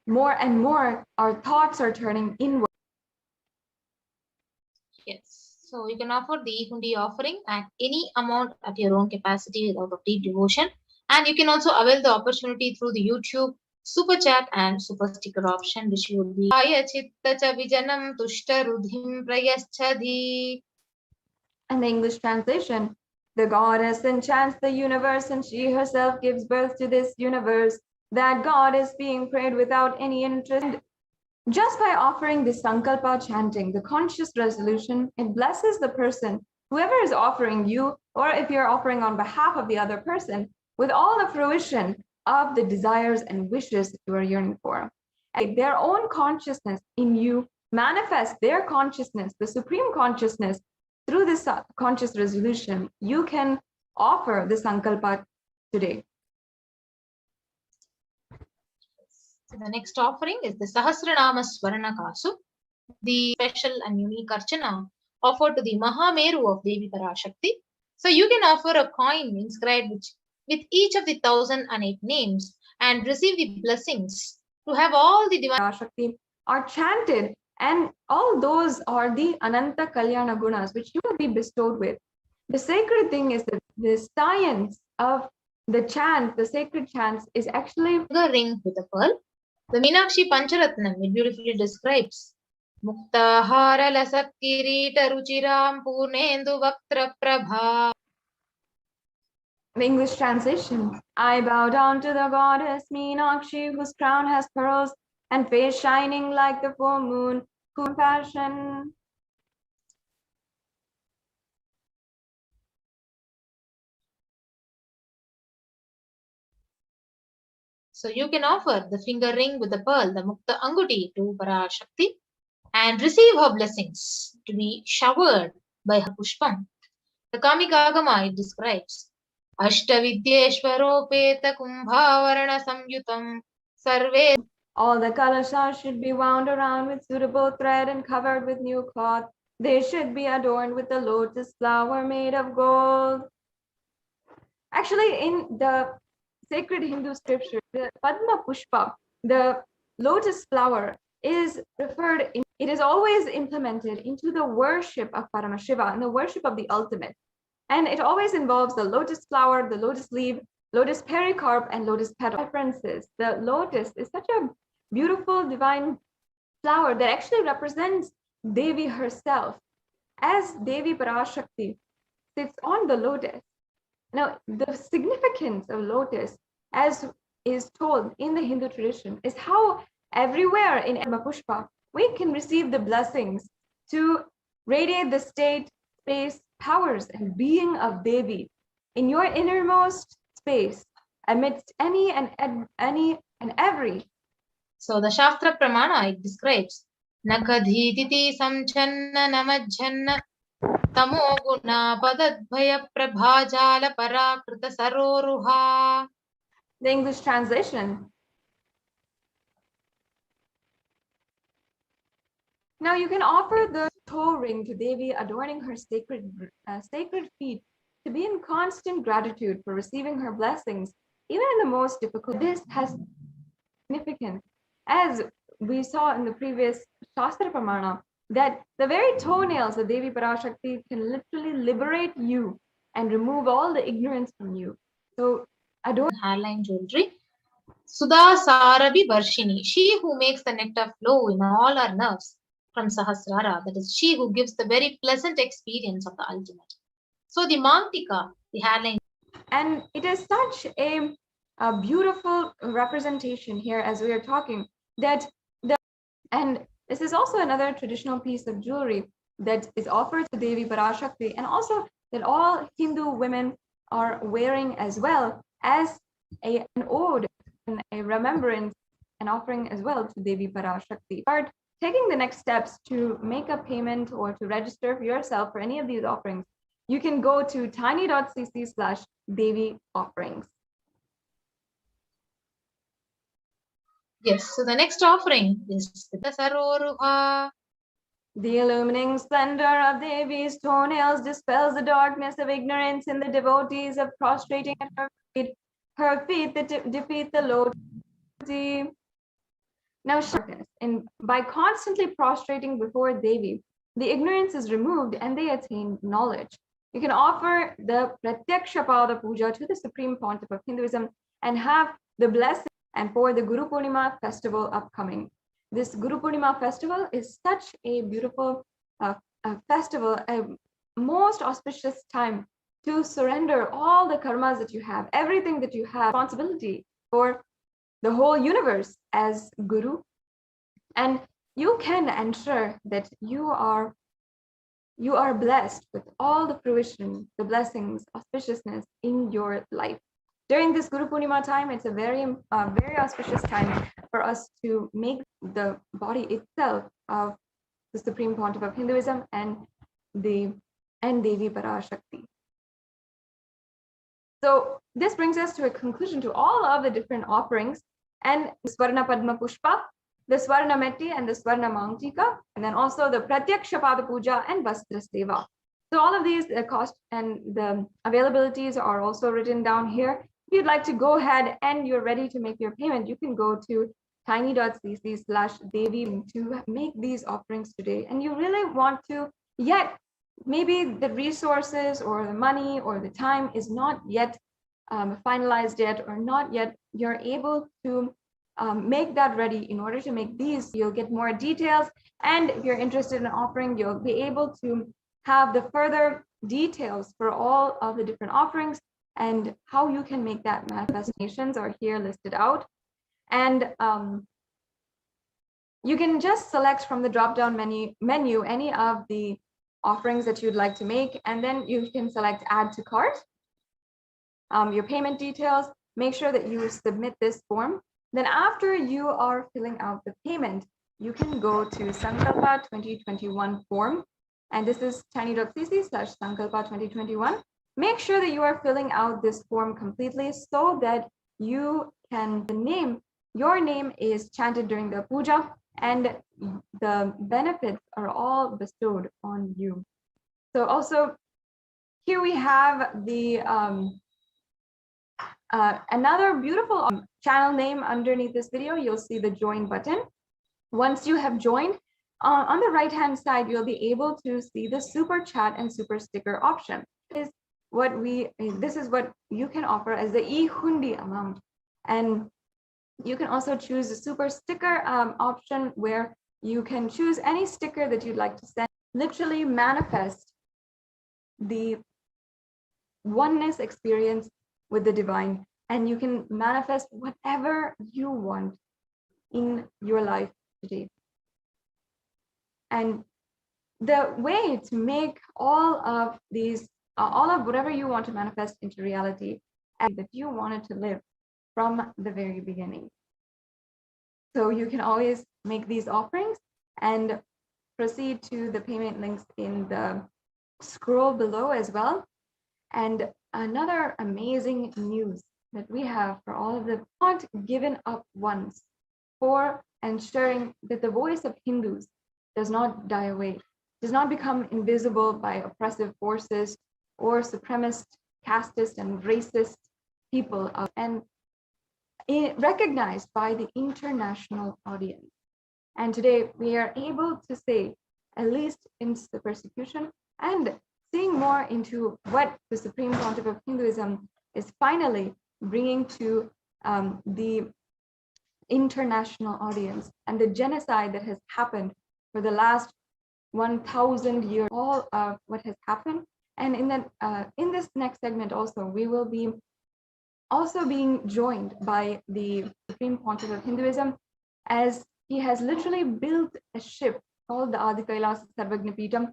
more and more, our thoughts are turning inward. Yes. So you can offer the hundi offering at any amount at your own capacity without of deep devotion. And you can also avail the opportunity through the YouTube super chat and super sticker option, which will be Vijanam Tushta Rudhim Prayaschadhi. And the English translation, the goddess enchants the universe and she herself gives birth to this universe. That God is being prayed without any interest. Just by offering the sankalpa chanting, the conscious resolution, it blesses the person, whoever is offering you, or if you're offering on behalf of the other person, with all the fruition of the desires and wishes that you are yearning for. And their own consciousness in you manifest their consciousness, the supreme consciousness, through this conscious resolution. You can offer the sankalpa today. So the next offering is the Sahasranama Swarana Kasu, the special and unique archana offered to the Mahameru of Devi Parashakti. So you can offer a coin inscribed with each of the 1008 names and receive the blessings to have all the divine Parashakti are chanted, and all those are the Ananta Kalyana Gunas which you will be bestowed with. The sacred thing is that the science of the chant, the sacred chants, is actually the ring with a pearl. The Meenakshi Pancharatnam, it beautifully describes Muktahara Lasat Kirita Ruchiram Purnendu Vaktra Prabha. The English translation, I bow down to the goddess Meenakshi, whose crown has pearls and face shining like the full moon, compassion. So you can offer the finger ring with the pearl, the Mukta Anguti, to Parashakti and receive her blessings to be showered by her Pushpam. The Kamikagama, it describes Ashtavidyeshwaropeta Kumbhavarana Samyutam Sarve. All the kalashas should be wound around with suitable thread and covered with new cloth. They should be adorned with the lotus flower made of gold. Actually, in the sacred Hindu scripture, the Padma Pushpa, the lotus flower, is referred in, it is always implemented into the worship of Paramashiva and the worship of the ultimate. And it always involves the lotus flower, the lotus leaf, lotus pericarp, and lotus petal. References. The lotus is such a beautiful divine flower that actually represents Devi herself, as Devi Parashakti sits on the lotus. Now, the significance of lotus, as is told in the Hindu tradition, is how everywhere in Padma Pushpa we can receive the blessings to radiate the state, space, powers, and being of Devi in your innermost space, amidst any and every. So the Shastra Pramana, it describes Nakadhititi Samchanna Namajjanna Tamo Guna Padadbhaya Prabhajala Parakrita Saroruha. The English translation. Now you can offer the toe ring to Devi, adorning her sacred feet to be in constant gratitude for receiving her blessings, even in the most difficult. This has significance, as we saw in the previous Shastra Pramana, that the very toenails of Devi Parashakti can literally liberate you and remove all the ignorance from you. So adore hairline jewelry. Sudha Sarabi Varshini, she who makes the nectar flow in all our nerves from Sahasrara, that is, she who gives the very pleasant experience of the ultimate. So the Mantika, the hairline. And it is such a beautiful representation here as we are talking that and this is also another traditional piece of jewelry that is offered to Devi Parashakti, and also that all Hindu women are wearing as well as an ode and a remembrance and offering as well to Devi Parashakti. Start taking the next steps to make a payment or to register for yourself for any of these offerings. You can go to tiny.cc/Devi offerings. Yes, so the next offering is the Saroruha. The illumining splendor of Devi's toenails dispels the darkness of ignorance in the devotees of prostrating at her feet. Her feet that defeat the Lord. Now, by constantly prostrating before Devi, the ignorance is removed and they attain knowledge. You can offer the Pratyakshapada Puja to the Supreme Pontiff of Hinduism and have the blessing. And for the Guru Purnima festival upcoming. This Guru Purnima festival is such a beautiful festival, a most auspicious time to surrender all the karmas that you have, everything that you have, responsibility for the whole universe as Guru. And you can ensure that you are blessed with all the fruition, the blessings, auspiciousness in your life. During this Guru Purnima time, it's a very auspicious time for us to make the body itself of the Supreme Pontiff of Hinduism and Devi Parashakti. So this brings us to a conclusion to all of the different offerings, and Swarna Padma Pushpa, the Swarna Metti and the Swarna Mantika, and then also the Pratyakshapada Puja and Vastra Seva. So all of these, the cost and the availabilities are also written down here. If you'd like to go ahead and you're ready to make your payment, you can go to tiny.cc/Devi to make these offerings today. And you really want to, yet maybe the resources or the money or the time is not yet finalized yet, or not yet you're able to make that ready. In order to make these, you'll get more details. And if you're interested in offering, you'll be able to have the further details for all of the different offerings, and how you can make that manifestations are here listed out. And you can just select from the drop-down menu any of the offerings that you'd like to make, and then you can select add to cart, your payment details. Make sure that you submit this form. Then after you are filling out the payment, you can go to Sankalpa 2021 form, and this is tiny.cc/Sankalpa 2021. Make sure that you are filling out this form completely so that you can, your name is chanted during the puja, and the benefits are all bestowed on you. So also here we have the another beautiful channel name underneath this video. You'll see the join button. Once you have joined, on the right hand side, you'll be able to see the super chat and super sticker option. This is what you can offer as the e-hundi amount. And you can also choose the super sticker option, where you can choose any sticker that you'd like to send. Literally manifest the oneness experience with the divine, and you can manifest whatever you want in your life today. And the way to make all of these, all of whatever you want to manifest into reality, and that you wanted to live from the very beginning. So you can always make these offerings and proceed to the payment links in the scroll below as well. And another amazing news that we have for all of the not given up ones, for ensuring that the voice of Hindus does not die away, does not become invisible by oppressive forces or supremacist, casteist, and racist people, and recognized by the international audience. And today we are able to say, at least in the persecution, and seeing more into what the Supreme Pontiff of Hinduism is finally bringing to the international audience, and the genocide that has happened for the last 1,000 years, all of what has happened. And in this next segment also, we will be also being joined by the Supreme Pontiff of Hinduism, as he has literally built a ship called the Adi Kailasa Sarvagnapitam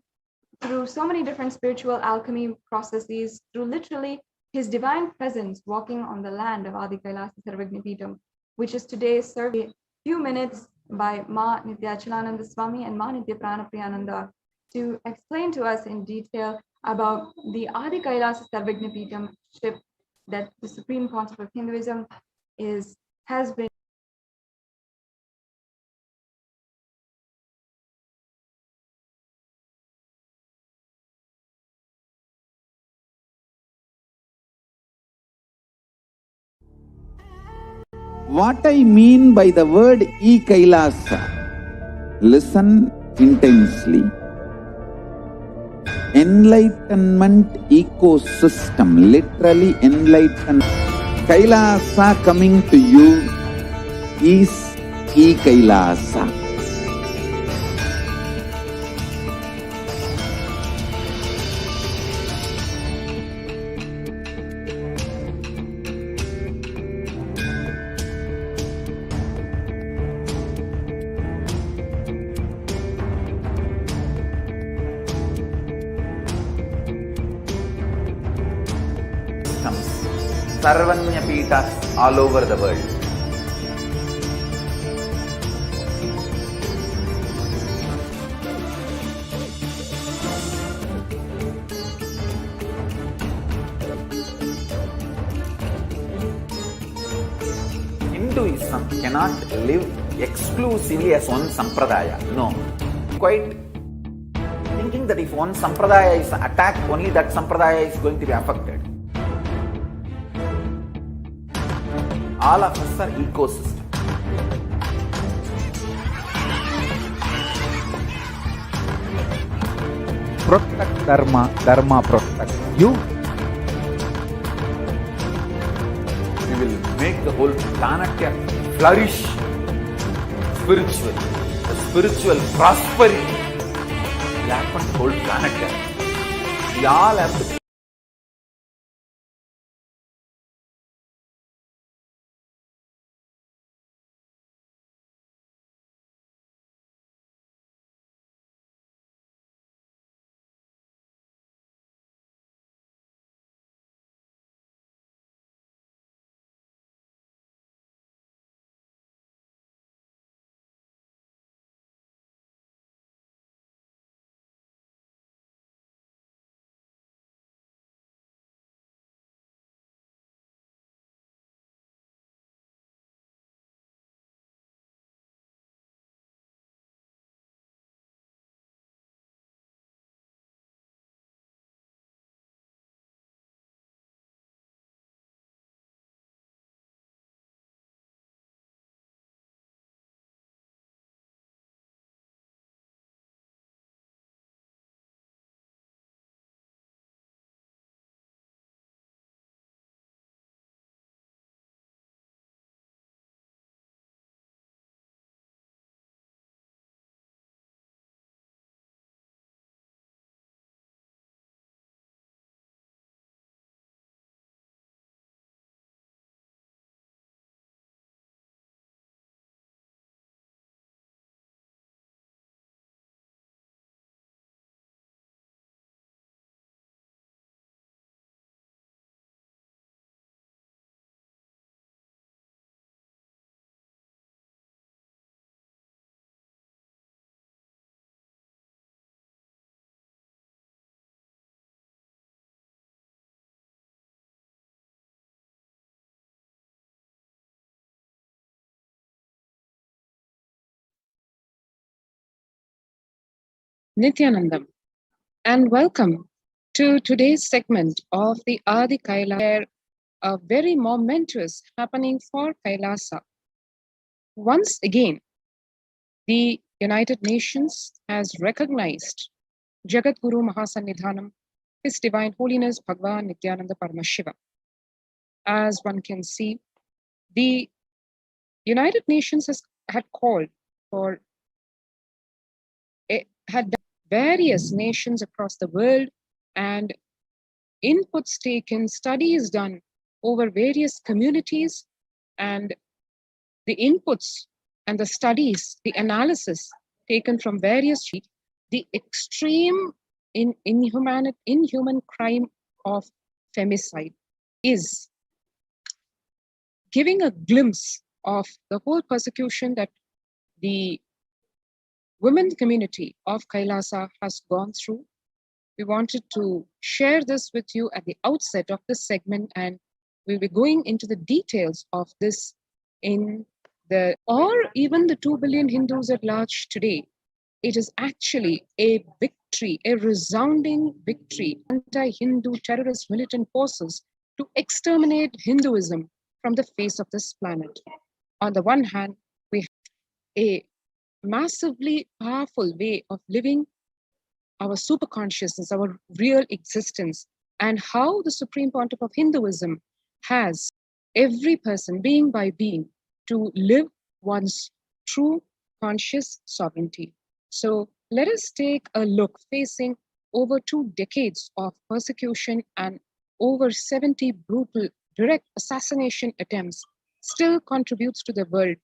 through so many different spiritual alchemy processes, through literally his divine presence walking on the land of Adi Kailasa Sarvagnapitam, which is today served a few minutes by Ma Nithyananda Swami and Ma Nitya Pranapriyananda to explain to us in detail about the Adi Kailasa Sarvagnapitam ship that the Supreme Pontiff of Hinduism has been. What I mean by the word e-Kailasa, listen intensely. Enlightenment ecosystem, literally enlightenment. Kailasa coming to you is e-Kailasa. Sarvanya Pitas all over the world. Hinduism cannot live exclusively as one sampradaya. No. Quite thinking that if one sampradaya is attacked, only that sampradaya is going to be affected. All of us are ecosystem. Protect Dharma, Dharma protect you. We will make the whole planet flourish spiritually. The spiritual prosperity will happen to the whole planet. We all have to. Nithyanandam, and welcome to today's segment of the Adi Kailasa, where a very momentous happening for Kailasa. Once again, the United Nations has recognized Jagat Guru Mahasannidhanam, His Divine Holiness Bhagavan Nithyananda Paramashivam. As one can see, the United Nations had called for, had various nations across the world and inputs taken, studies done over various communities, and the inputs and the studies, the analysis taken from various, the extreme inhuman crime of femicide is giving a glimpse of the whole persecution that the women community of Kailasa has gone through. We wanted to share this with you at the outset of this segment, and we'll be going into the details of this or even the 2 billion Hindus at large today. It is actually a victory, a resounding victory, anti-Hindu terrorist militant forces to exterminate Hinduism from the face of this planet. On the one hand, we have a massively powerful way of living our superconsciousness, our real existence, and how the Supreme Pontiff of Hinduism has every person, being by being, to live one's true conscious sovereignty. So let us take a look, facing over 2 decades of persecution and over 70 brutal direct assassination attempts still contributes to the world.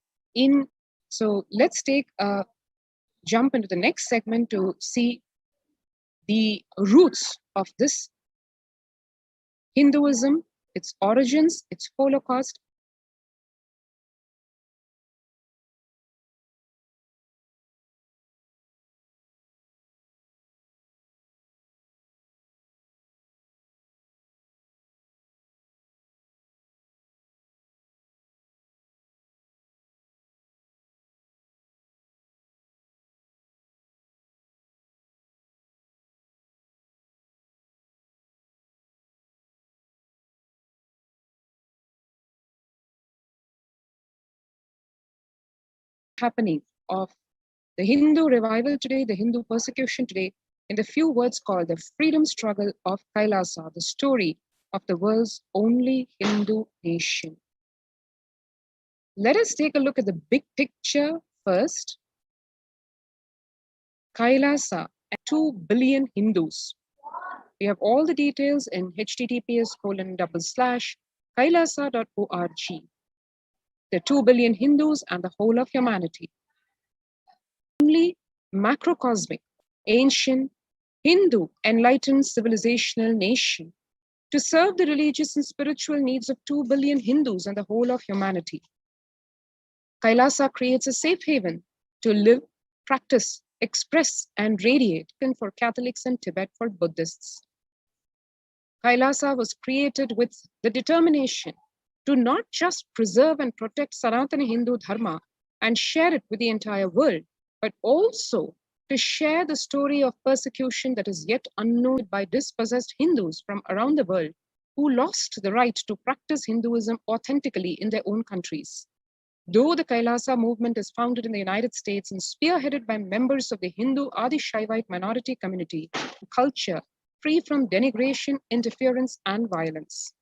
So let's take a jump into the next segment to see the roots of this Hinduism, its origins, its Holocaust. Happening of the Hindu revival today, the Hindu persecution today, in the few words called the freedom struggle of Kailasa, the story of the world's only Hindu nation. Let us take a look at the big picture first. Kailasa, 2 billion Hindus. We have all the details in https://kailasa.org. The 2 billion Hindus and the whole of humanity. Only macrocosmic, ancient, Hindu, enlightened civilizational nation to serve the religious and spiritual needs of 2 billion Hindus and the whole of humanity. Kailasa creates a safe haven to live, practice, express, and radiate for Catholics and Tibet for Buddhists. Kailasa was created with the determination to not just preserve and protect Sanatana Hindu Dharma and share it with the entire world, but also to share the story of persecution that is yet unknown by dispossessed Hindus from around the world who lost the right to practice Hinduism authentically in their own countries. Though the Kailasa movement is founded in the United States and spearheaded by members of the Hindu Adi Shaivite minority community, culture free from denigration, interference, and violence.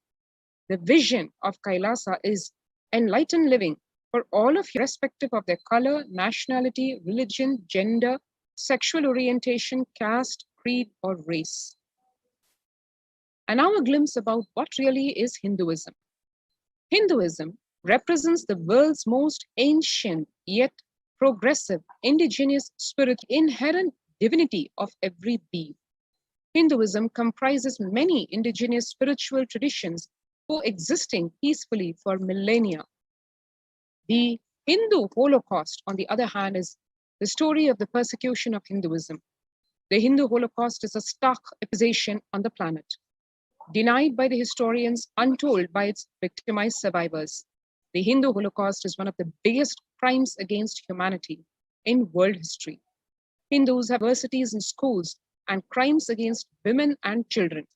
The vision of Kailasa is enlightened living for all of you, irrespective of their color, nationality, religion, gender, sexual orientation, caste, creed, or race. And now a glimpse about what really is Hinduism. Hinduism represents the world's most ancient yet progressive indigenous spirit, inherent divinity of every being. Hinduism comprises many indigenous spiritual traditions coexisting peacefully for millennia. The Hindu Holocaust, on the other hand, is the story of the persecution of Hinduism. The Hindu Holocaust is a stark accusation on the planet, denied by the historians, untold by its victimized survivors. The Hindu Holocaust is one of the biggest crimes against humanity in world history. Hindus have universities and schools and crimes against women and children.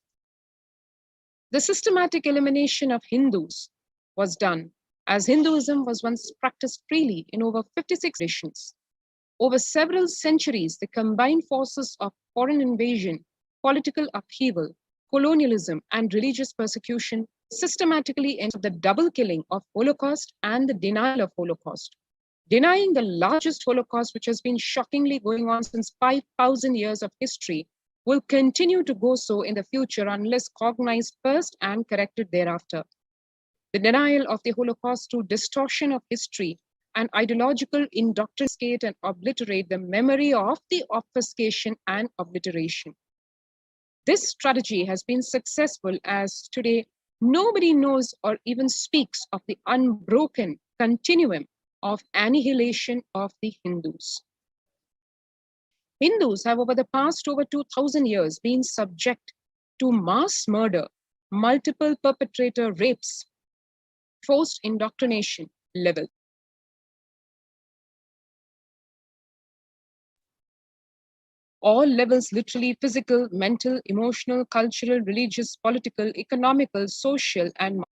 The systematic elimination of Hindus was done as Hinduism was once practiced freely in over 56 nations. Over several centuries, the combined forces of foreign invasion, political upheaval, colonialism, and religious persecution systematically ended the double killing of Holocaust and the denial of Holocaust. Denying the largest Holocaust, which has been shockingly going on since 5,000 years of history, will continue to go so in the future unless cognized first and corrected thereafter. The denial of the Holocaust through distortion of history and ideological indoctrination and obliterate the memory of the obfuscation and obliteration. This strategy has been successful as today nobody knows or even speaks of the unbroken continuum of annihilation of the Hindus. Hindus have over the past over 2,000 years been subject to mass murder, multiple perpetrator rapes, forced indoctrination level. All levels, literally physical, mental, emotional, cultural, religious, political, economical, social, and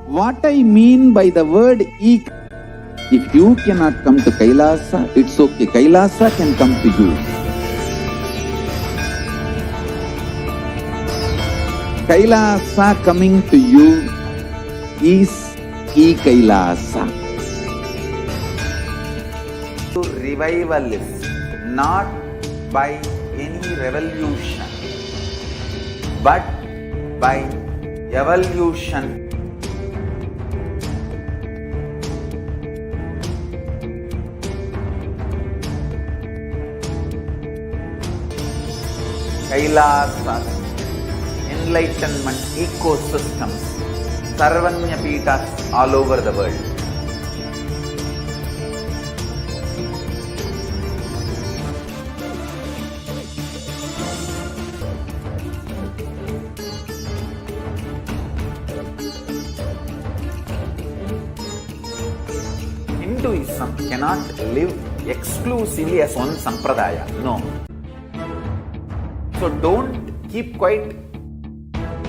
What I mean by the word if you cannot come to Kailasa, it's okay. Kailasa can come to you. Kailasa coming to you is E-Kailasa. Revival is not by any revolution, but by evolution. Kailasas, enlightenment ecosystems, Sarvanya Peethas all over the world. Hinduism cannot live exclusively as one sampradaya. No. So don't keep quiet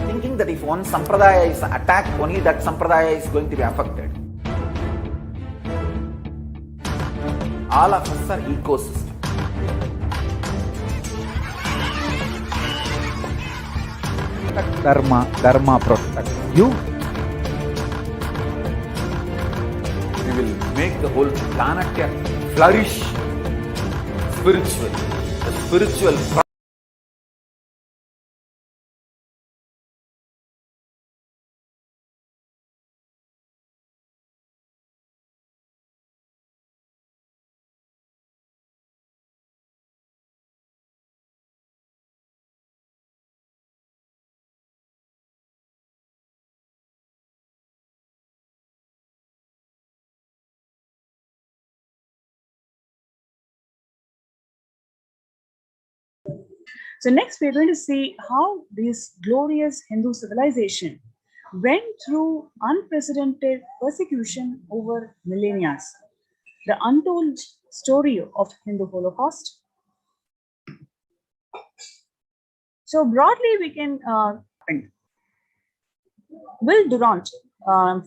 thinking that if one sampradaya is attacked, only that sampradaya is going to be affected. All of us are ecosystem. Dharma protect you. We will make the whole planet flourish spiritually. The spiritual So next we're going to see how this glorious Hindu civilization went through unprecedented persecution over millennia. The untold story of Hindu Holocaust. So broadly we can Will Durant,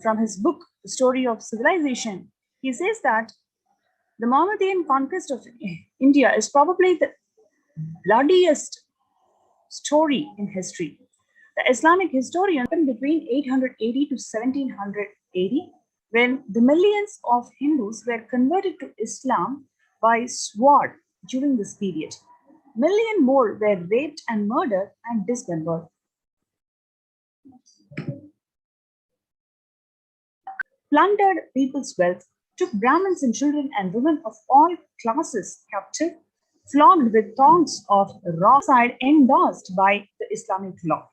from his book The Story of Civilization, he says that the Mohammedan conquest of India is probably the bloodiest story in history. The Islamic historian between 880 to 1780, when the millions of Hindus were converted to Islam by sword during this period. Million more were raped and murdered and dismembered. Plundered people's wealth, took Brahmins and children and women of all classes captive, flogged with thongs of raw side endorsed by the Islamic law.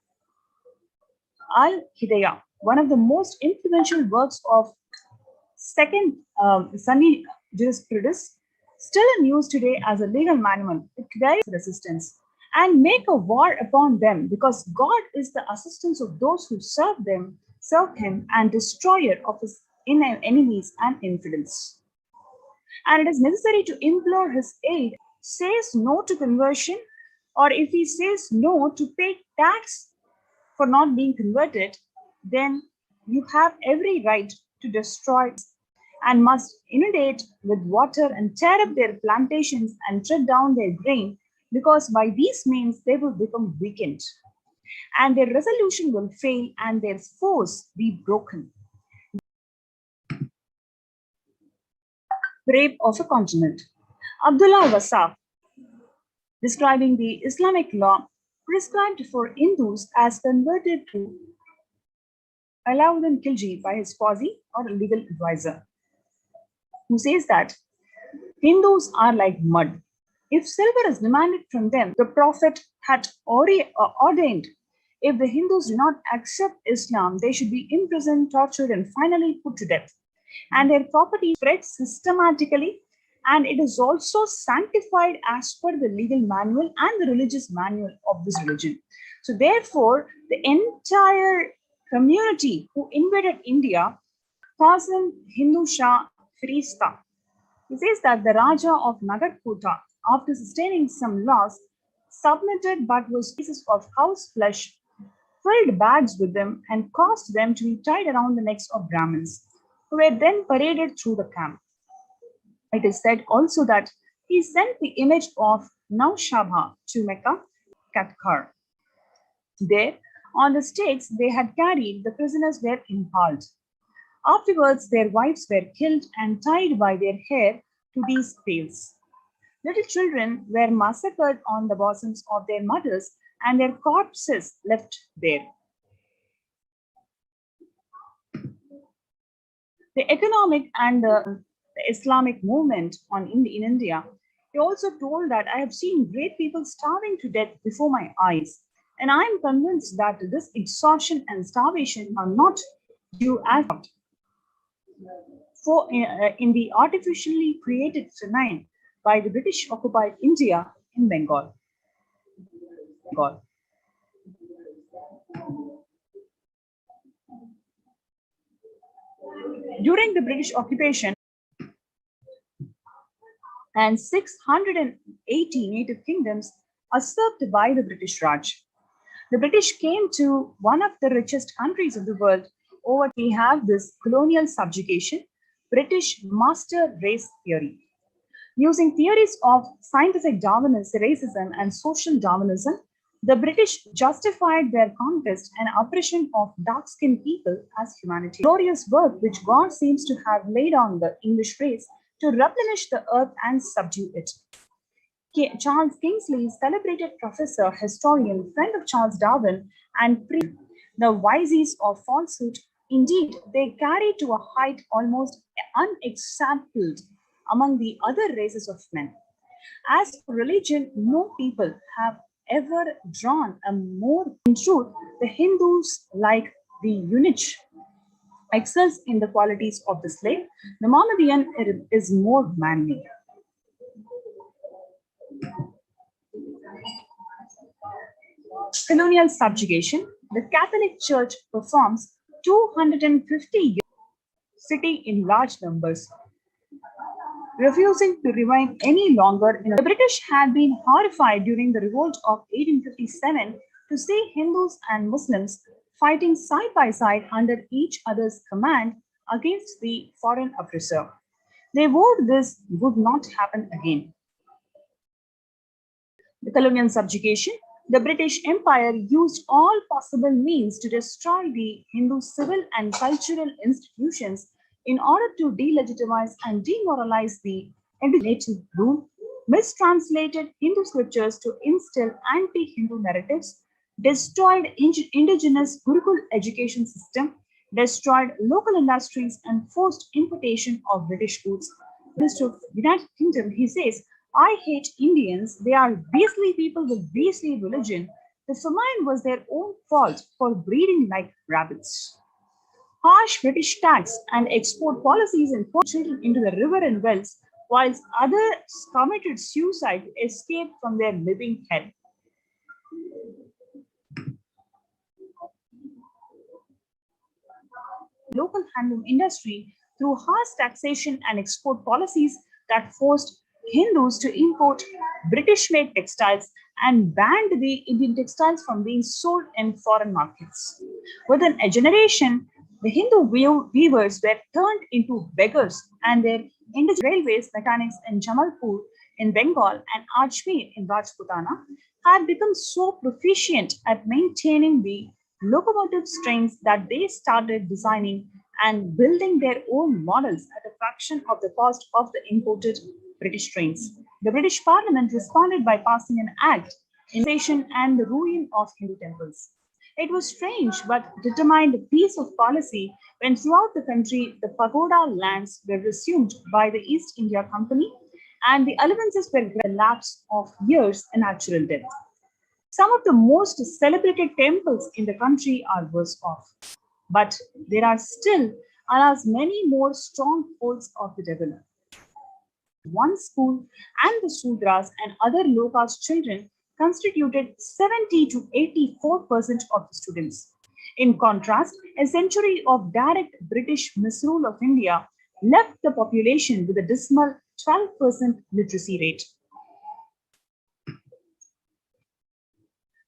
Al-Hidayah, one of the most influential works of second Sunni jurisprudence, still in use today as a legal manual, it carries resistance and make a war upon them, because God is the assistance of those who serve him, and destroyer of his enemies and infidels. And it is necessary to implore his aid, says no to conversion, or if he says no to pay tax for not being converted, then you have every right to destroy and must inundate with water and tear up their plantations and tread down their grain, because by these means they will become weakened, and their resolution will fail and their force be broken. Rape of a continent. Abdullah Wasaf, describing the Islamic law prescribed for Hindus as converted to Alauddin Khilji by his qazi or legal advisor, who says that Hindus are like mud. If silver is demanded from them, the Prophet had already ordained, if the Hindus do not accept Islam, they should be imprisoned, tortured, and finally put to death. And their property spread systematically, and it is also sanctified as per the legal manual and the religious manual of this religion. So therefore, the entire community who invaded India, Qasim Hindu Shah Firista, he says that the Raja of Nagarkota, after sustaining some loss, submitted but was pieces of cow's flesh filled bags with them and caused them to be tied around the necks of Brahmins, who were then paraded through the camp. It is said also that he sent the image of Naushaba to Mecca, Katkar. There, on the stakes they had carried, the prisoners were impaled. Afterwards, their wives were killed and tied by their hair to these pails. Little children were massacred on the bosoms of their mothers and their corpses left there. The economic and the Islamic movement in India, he also told that I have seen great people starving to death before my eyes, and I am convinced that this exhaustion and starvation are not due as for in the artificially created famine by the British occupied India in Bengal. During the British occupation, and 680 native kingdoms usurped by the British Raj. The British came to one of the richest countries of the world over. We have this colonial subjugation, British master race theory. Using theories of scientific Darwinism, racism, and social Darwinism, the British justified their conquest and oppression of dark-skinned people as humanity. Glorious work which God seems to have laid on the English race to replenish the earth and subdue it. Charles Kingsley, celebrated professor, historian, friend of Charles Darwin, and the vices of falsehood, indeed, they carry to a height almost unexampled among the other races of men. As for religion, no people have ever drawn a more. In truth, the Hindus, like the eunuch, excels in the qualities of the slave. The Mohammedan is more manly. Colonial subjugation. The Catholic Church performs 250 years city in large numbers, refusing to remain any longer in. The British had been horrified during the revolt of 1857 to see Hindus and Muslims fighting side by side under each other's command against the foreign oppressor. They vowed this would not happen again. The colonial subjugation. The British Empire used all possible means to destroy the Hindu civil and cultural institutions in order to delegitimize and demoralize the native rule, mistranslated Hindu scriptures to instill anti-Hindu narratives, destroyed indigenous Gurukul education system, destroyed local industries, and forced importation of British goods. Minister of the United Kingdom, he says, I hate Indians. They are beastly people with beastly religion. The famine was their own fault for breeding like rabbits. Harsh British tax and export policies poured children into the river and wells, whilst others committed suicide to escape from their living hell. Local handloom industry through harsh taxation and export policies that forced Hindus to import British-made textiles and banned the Indian textiles from being sold in foreign markets. Within a generation, the Hindu weavers were turned into beggars, and their indigenous railways mechanics in Jamalpur in Bengal and Ajmer in Rajputana had become so proficient at maintaining the locomotive strings that they started designing and building their own models at a fraction of the cost of the imported British trains. The British Parliament responded by passing an act in invasion and the ruin of Hindu temples. It was strange but determined piece of policy when throughout the country the pagoda lands were resumed by the East India Company and the allowances were given the lapse of years a natural death. Some of the most celebrated temples in the country are worse off, but there are still, alas, many more strongholds of the devil. One school and the Sudras and other low caste children constituted 70 to 84% of the students. In contrast, a century of direct British misrule of India left the population with a dismal 12% literacy rate.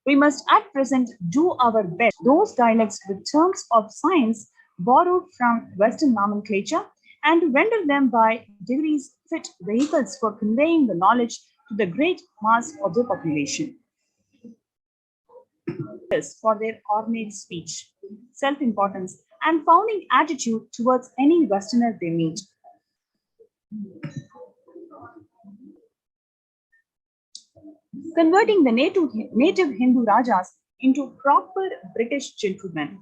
We must at present do our best. Those dialects with terms of science borrowed from Western nomenclature and to render them by degrees fit vehicles for conveying the knowledge to the great mass of the population. For their ornate speech, self-importance, and founding attitude towards any Westerner they meet. Converting the native Hindu Rajas into proper British gentlemen.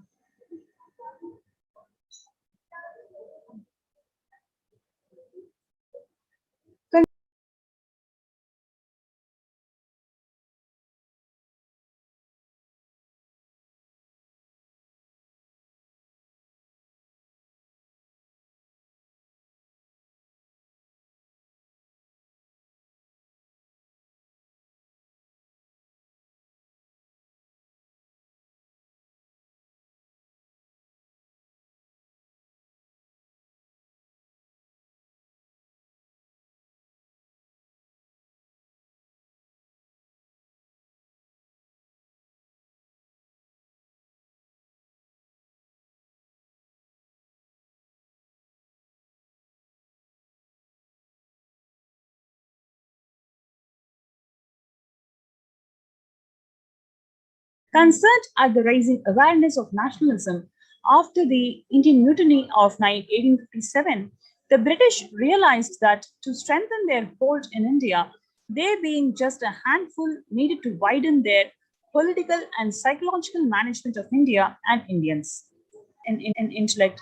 Concerned at the rising awareness of nationalism after the Indian Mutiny of 1857, the British realized that to strengthen their hold in India, they being just a handful needed to widen their political and psychological management of India and Indians and intellect.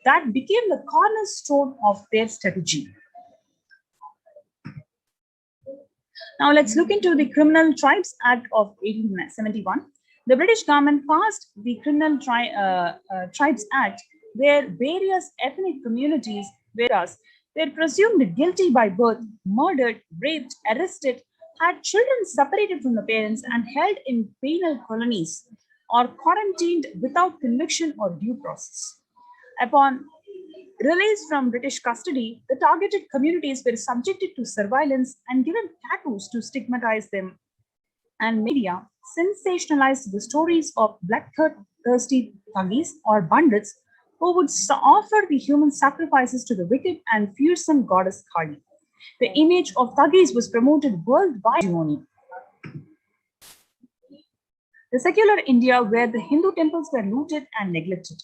That became the cornerstone of their strategy. Now let's look into the Criminal Tribes Act of 1871. The British government passed the Criminal Tribes Act, where various ethnic communities were presumed guilty by birth, murdered, raped, arrested, had children separated from the parents, and held in penal colonies or quarantined without conviction or due process. Upon release from British custody, the targeted communities were subjected to surveillance and given tattoos to stigmatize them, and media sensationalized the stories of bloodthirsty thuggies or bandits who would offer the human sacrifices to the wicked and fearsome goddess Kali. The image of thuggies was promoted worldwide. The secular India, where the Hindu temples were looted and neglected.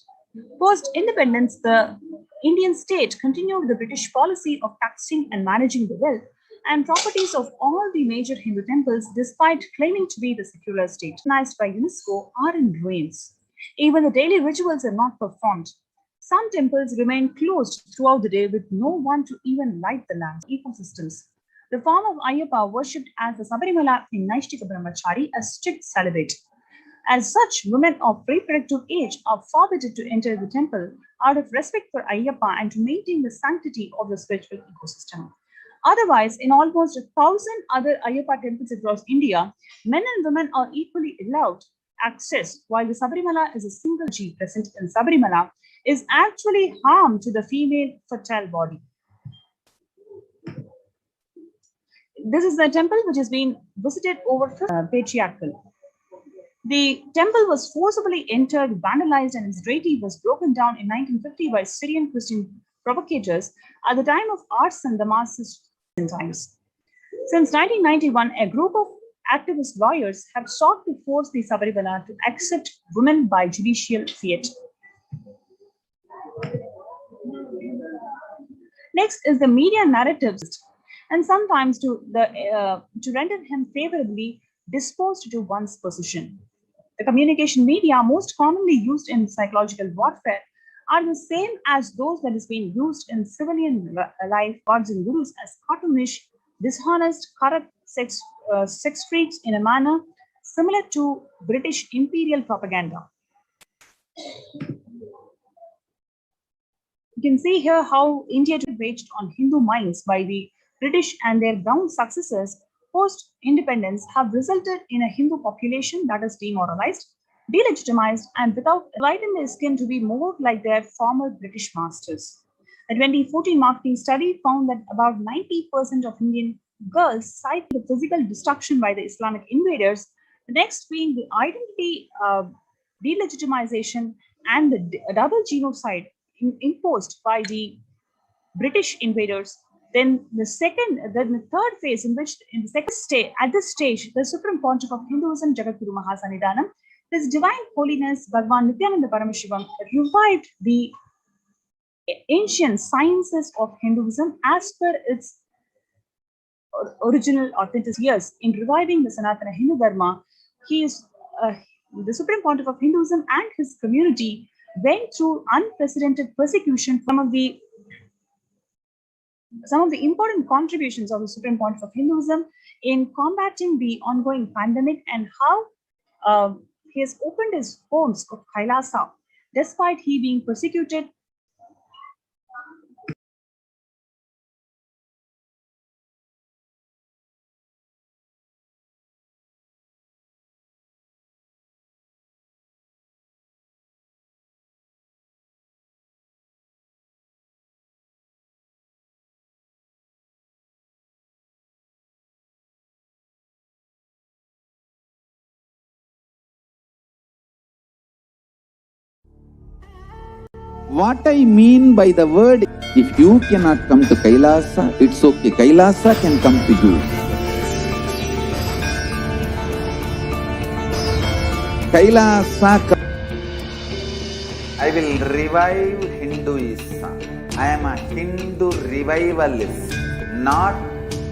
Post-independence, the Indian state continued the British policy of taxing and managing the wealth and properties of all the major Hindu temples, despite claiming to be the secular state. Recognized by UNESCO, are in ruins. Even the daily rituals are not performed. Some temples remain closed throughout the day with no one to even light the lamps. Ecosystems. The form of Ayyappa worshipped as the Sabarimala in Naishtika Brahmachari, a strict celibate. As such, women of reproductive age are forbidden to enter the temple out of respect for Ayyappa and to maintain the sanctity of the spiritual ecosystem. Otherwise, in almost 1,000 other Ayyappa temples across India, men and women are equally allowed access, while the Sabarimala is a single G present in Sabarimala, is actually harm to the female fertile body. This is the temple which has been visited over patriarchal. The temple was forcibly entered, vandalized, and its deity was broken down in 1950 by Syrian Christian provocators at the time of arson Damascus times. Since 1991, a group of activist lawyers have sought to force the Sabarimala to accept women by judicial fiat. Next is the media narratives, and sometimes to render him favorably disposed to one's position. The communication media most commonly used in psychological warfare are the same as those that is being used in civilian life, gods and gurus, as cartoonish, dishonest, corrupt sex freaks in a manner similar to British imperial propaganda. You can see here how India waged on Hindu minds by the British, and their brown successors post-independence have resulted in a Hindu population that is demoralized, delegitimized, and without enlightening their skin to be more like their former British masters. A 2014 marketing study found that about 90% of Indian girls cite the physical destruction by the Islamic invaders The next being the identity delegitimization and the double genocide imposed by the British invaders. Then the third phase, in which in the second stage, at this stage, the Supreme Pontiff of Hinduism, Jagadguru Mahasannidhanam, His Divine Holiness Bhagavan Nithyananda Paramashivam, revived the ancient sciences of Hinduism as per its original authentic years. In reviving the Sanatana Hindu Dharma, he is the Supreme Pontiff of Hinduism and his community went through unprecedented persecution. Some of the important contributions of the Supreme Pontiff of Hinduism in combating the ongoing pandemic, and how he has opened his homes of Kailasa despite he being persecuted. What I mean by the word, if you cannot come to Kailasa, it's okay. Kailasa can come to you. Kailasa, I will revive Hinduism. I am a Hindu revivalist, not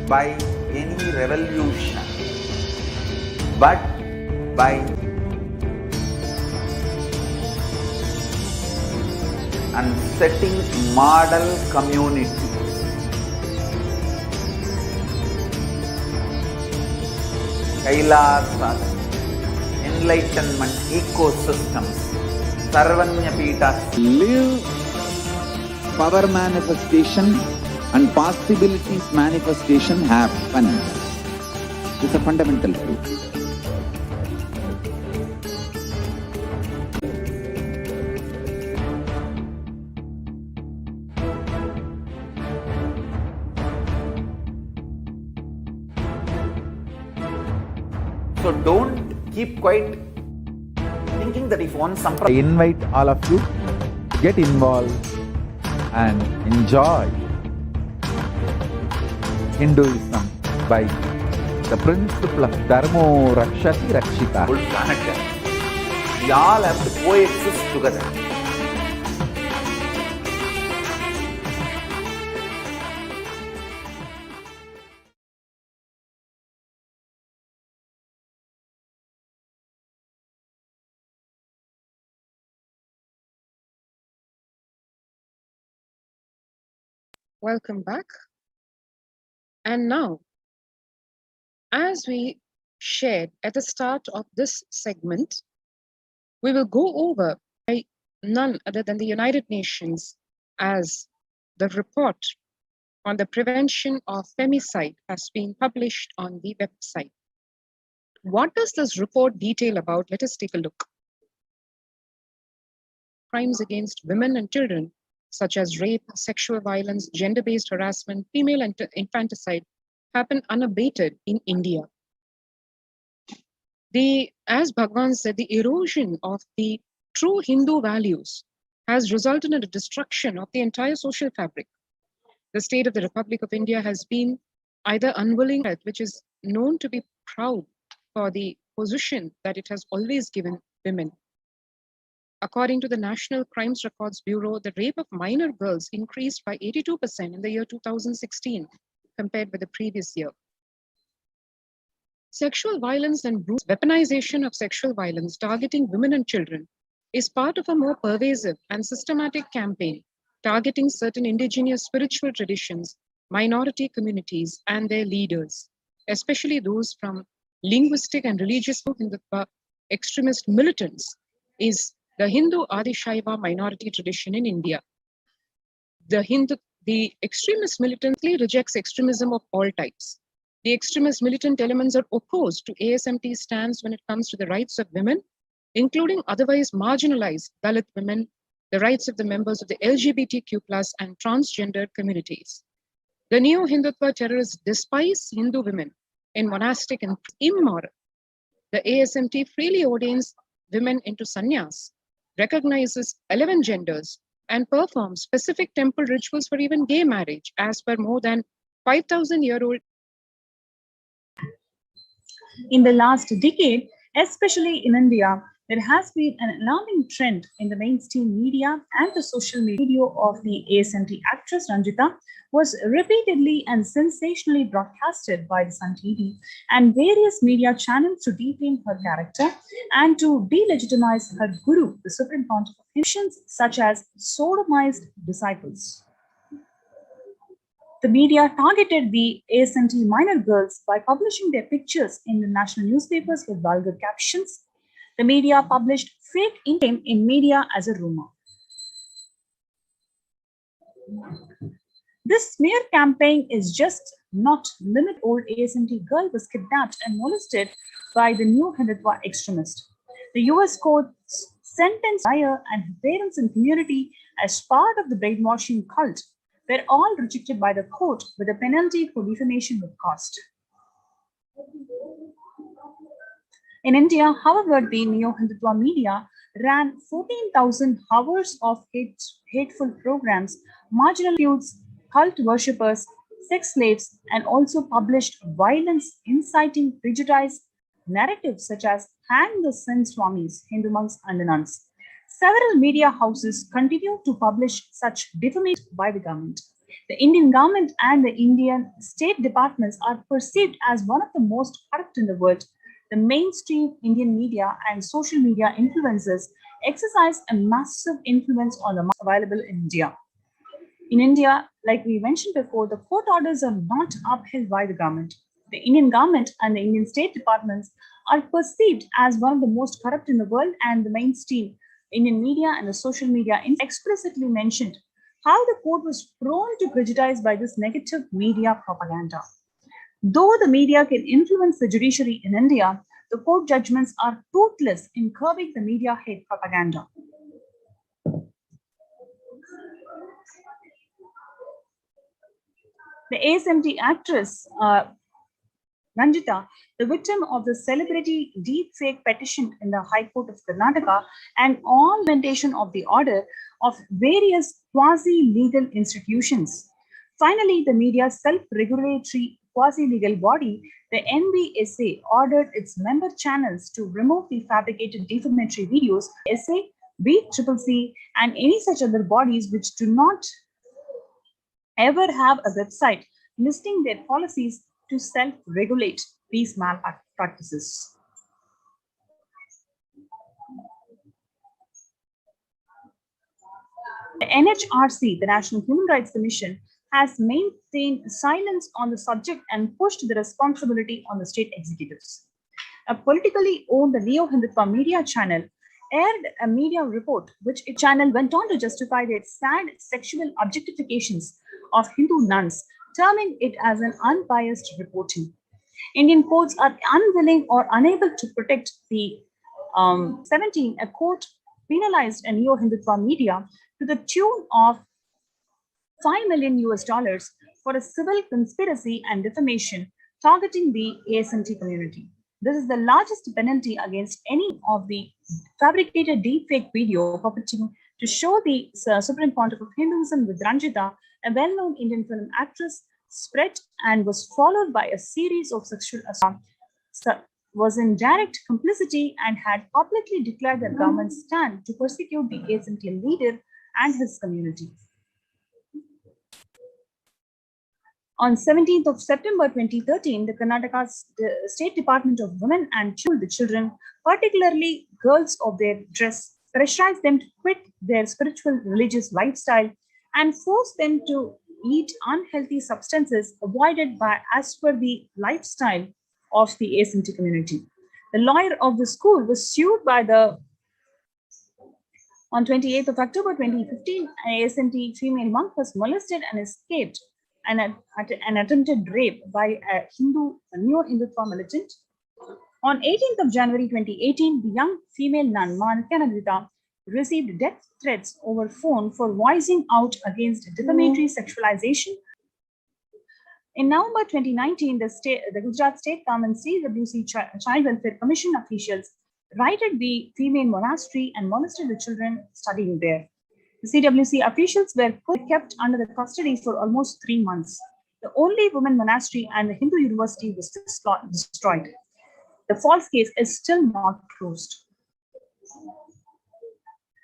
by any revolution, but by and setting model community. Kailasas, enlightenment ecosystems, Sarvanyapitas. Live power manifestation and possibilities manifestation happens. It's a fundamental truth. So don't keep quiet thinking that if one sampradaya. I invite all of you to get involved and enjoy Hinduism by the principle of Dharmo Rakshati Rakshita. Whole planet. We all have to coexist together. Welcome back. And now, as we shared at the start of this segment, we will go over by none other than the United Nations as the report on the prevention of femicide has been published on the website. What does this report detail about? Let us take a look. Crimes against women and children, such as rape, sexual violence, gender-based harassment, female infanticide, happen unabated in India. As Bhagavan said, the erosion of the true Hindu values has resulted in the destruction of the entire social fabric. The state of the Republic of India has been either unwilling, which is known to be proud for the position that it has always given women. According to the National Crimes Records Bureau, the rape of minor girls increased by 82% in the year 2016 compared with the previous year. Sexual violence and weaponization of sexual violence targeting women and children is part of a more pervasive and systematic campaign targeting certain indigenous spiritual traditions, minority communities, and their leaders, especially those from linguistic and religious Hindutva extremist militants, is the Hindu Adishaiva minority tradition in India. The extremist militantly rejects extremism of all types. The extremist militant elements are opposed to ASMT's stance when it comes to the rights of women, including otherwise marginalized Dalit women, the rights of the members of the LGBTQ+ and transgender communities. The neo-Hindutva terrorists despise Hindu women in monastic and immoral. The ASMT freely ordains women into sannyas, recognizes 11 genders, and performs specific temple rituals for even gay marriage, as per more than 5,000-year-old. In the last decade, especially in India, there has been an alarming trend in the mainstream media and the social media. Video of the ASMT actress Ranjita was repeatedly and sensationally broadcasted by the Sun TV and various media channels to defame her character and to delegitimize her guru, the Supreme Pontiff of Hindus, such as sodomized disciples. The media targeted the ASMT minor girls by publishing their pictures in the national newspapers with vulgar captions. The media published fake income in media as a rumor. This smear campaign is just not limited. Old ASMT girl was kidnapped and molested by the new Hindutva extremist. The US court sentenced Dyer and her parents and community as part of the brainwashing cult were all rejected by the court with a penalty for defamation with cost. In India, however, the neo-Hindutva media ran 14,000 hours of hateful programs, marginal feuds, cult worshippers, sex slaves, and also published violence inciting prejudice narratives such as hang the Sin Swamis, Hindu monks and nuns. Several media houses continue to publish such defamation by the government. The Indian government and the Indian state departments are perceived as one of the most corrupt in the world. The mainstream Indian media and social media influencers exercise a massive influence on the market available in India. In India, like we mentioned before, the court orders are not upheld by the government. The Indian government and the Indian state departments are perceived as one of the most corrupt in the world, and the mainstream Indian media and the social media explicitly mentioned how the court was prone to prejudice by this negative media propaganda. Though the media can influence the judiciary in India, the court judgments are toothless in curbing the media hate propaganda. The ASMT actress Ranjita, the victim of the celebrity deepfake petition in the High Court of Karnataka and all implementation of the order of various quasi-legal institutions. Finally, the media's self-regulatory quasi-legal body, the NBSA, ordered its member channels to remove the fabricated defamatory videos, SA, BCCC, and any such other bodies which do not ever have a website listing their policies to self-regulate these malpractices. The NHRC, the National Human Rights Commission, has maintained silence on the subject and pushed the responsibility on the state executives. A politically owned neo-Hindutva media channel aired a media report, which its channel went on to justify their sad sexual objectifications of Hindu nuns, terming it as an unbiased reporting. Indian courts are unwilling or unable to protect the 17, a court penalized a neo-Hindutva media to the tune of $5 million for a civil conspiracy and defamation targeting the ASMT community. This is the largest penalty against any of the fabricated deepfake video purporting to show the Supreme Pontiff of Hinduism with Ranjita, a well-known Indian film actress, spread and was followed by a series of sexual assaults, was in direct complicity and had publicly declared their government's stand to persecute the ASMT leader and his community. On 17th of September 2013, the Karnataka State Department of Women and Children, particularly girls of their dress, pressurized them to quit their spiritual religious lifestyle and forced them to eat unhealthy substances avoided by as per the lifestyle of the ASMT community. The lawyer of the school was sued by the on 28th of October 2015, an ASMT female monk was molested and escaped an attempted rape by a neo-Hindutva militant. On 18th of January 2018, the young female nun, Nithyananda, received death threats over phone for voicing out against defamatory sexualization. In November 2019, the Gujarat State Government CWC Child Welfare Commission officials raided the female monastery and molested the children studying there. The CWC officials were kept under the custody for almost 3 months. The only women monastery and the Hindu university was destroyed. The false case is still not closed.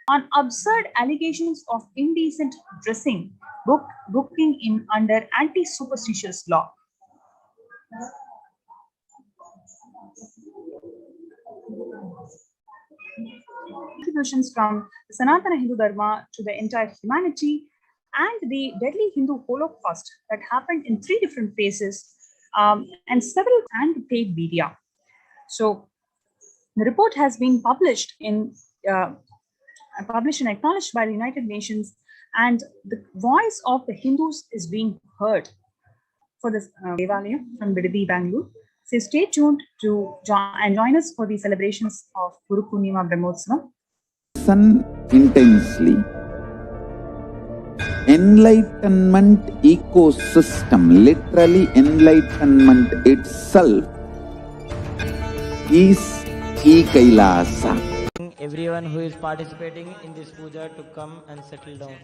On absurd allegations of indecent dressing, booking in under anti-superstitious law. Contributions from the Sanatana Hindu Dharma to the entire humanity and the deadly Hindu Holocaust that happened in 3 different phases and several and paid media. So the report has been published and acknowledged by the United Nations, and the voice of the Hindus is being heard. For this Devalaya from Bidadi, Bangalore. So stay tuned to join us for the celebrations of Guru Purnima Brahmotsavam. Listen intensely. Enlightenment ecosystem, literally enlightenment itself, is E-Kailasa. Everyone who is participating in this puja to come and settle down.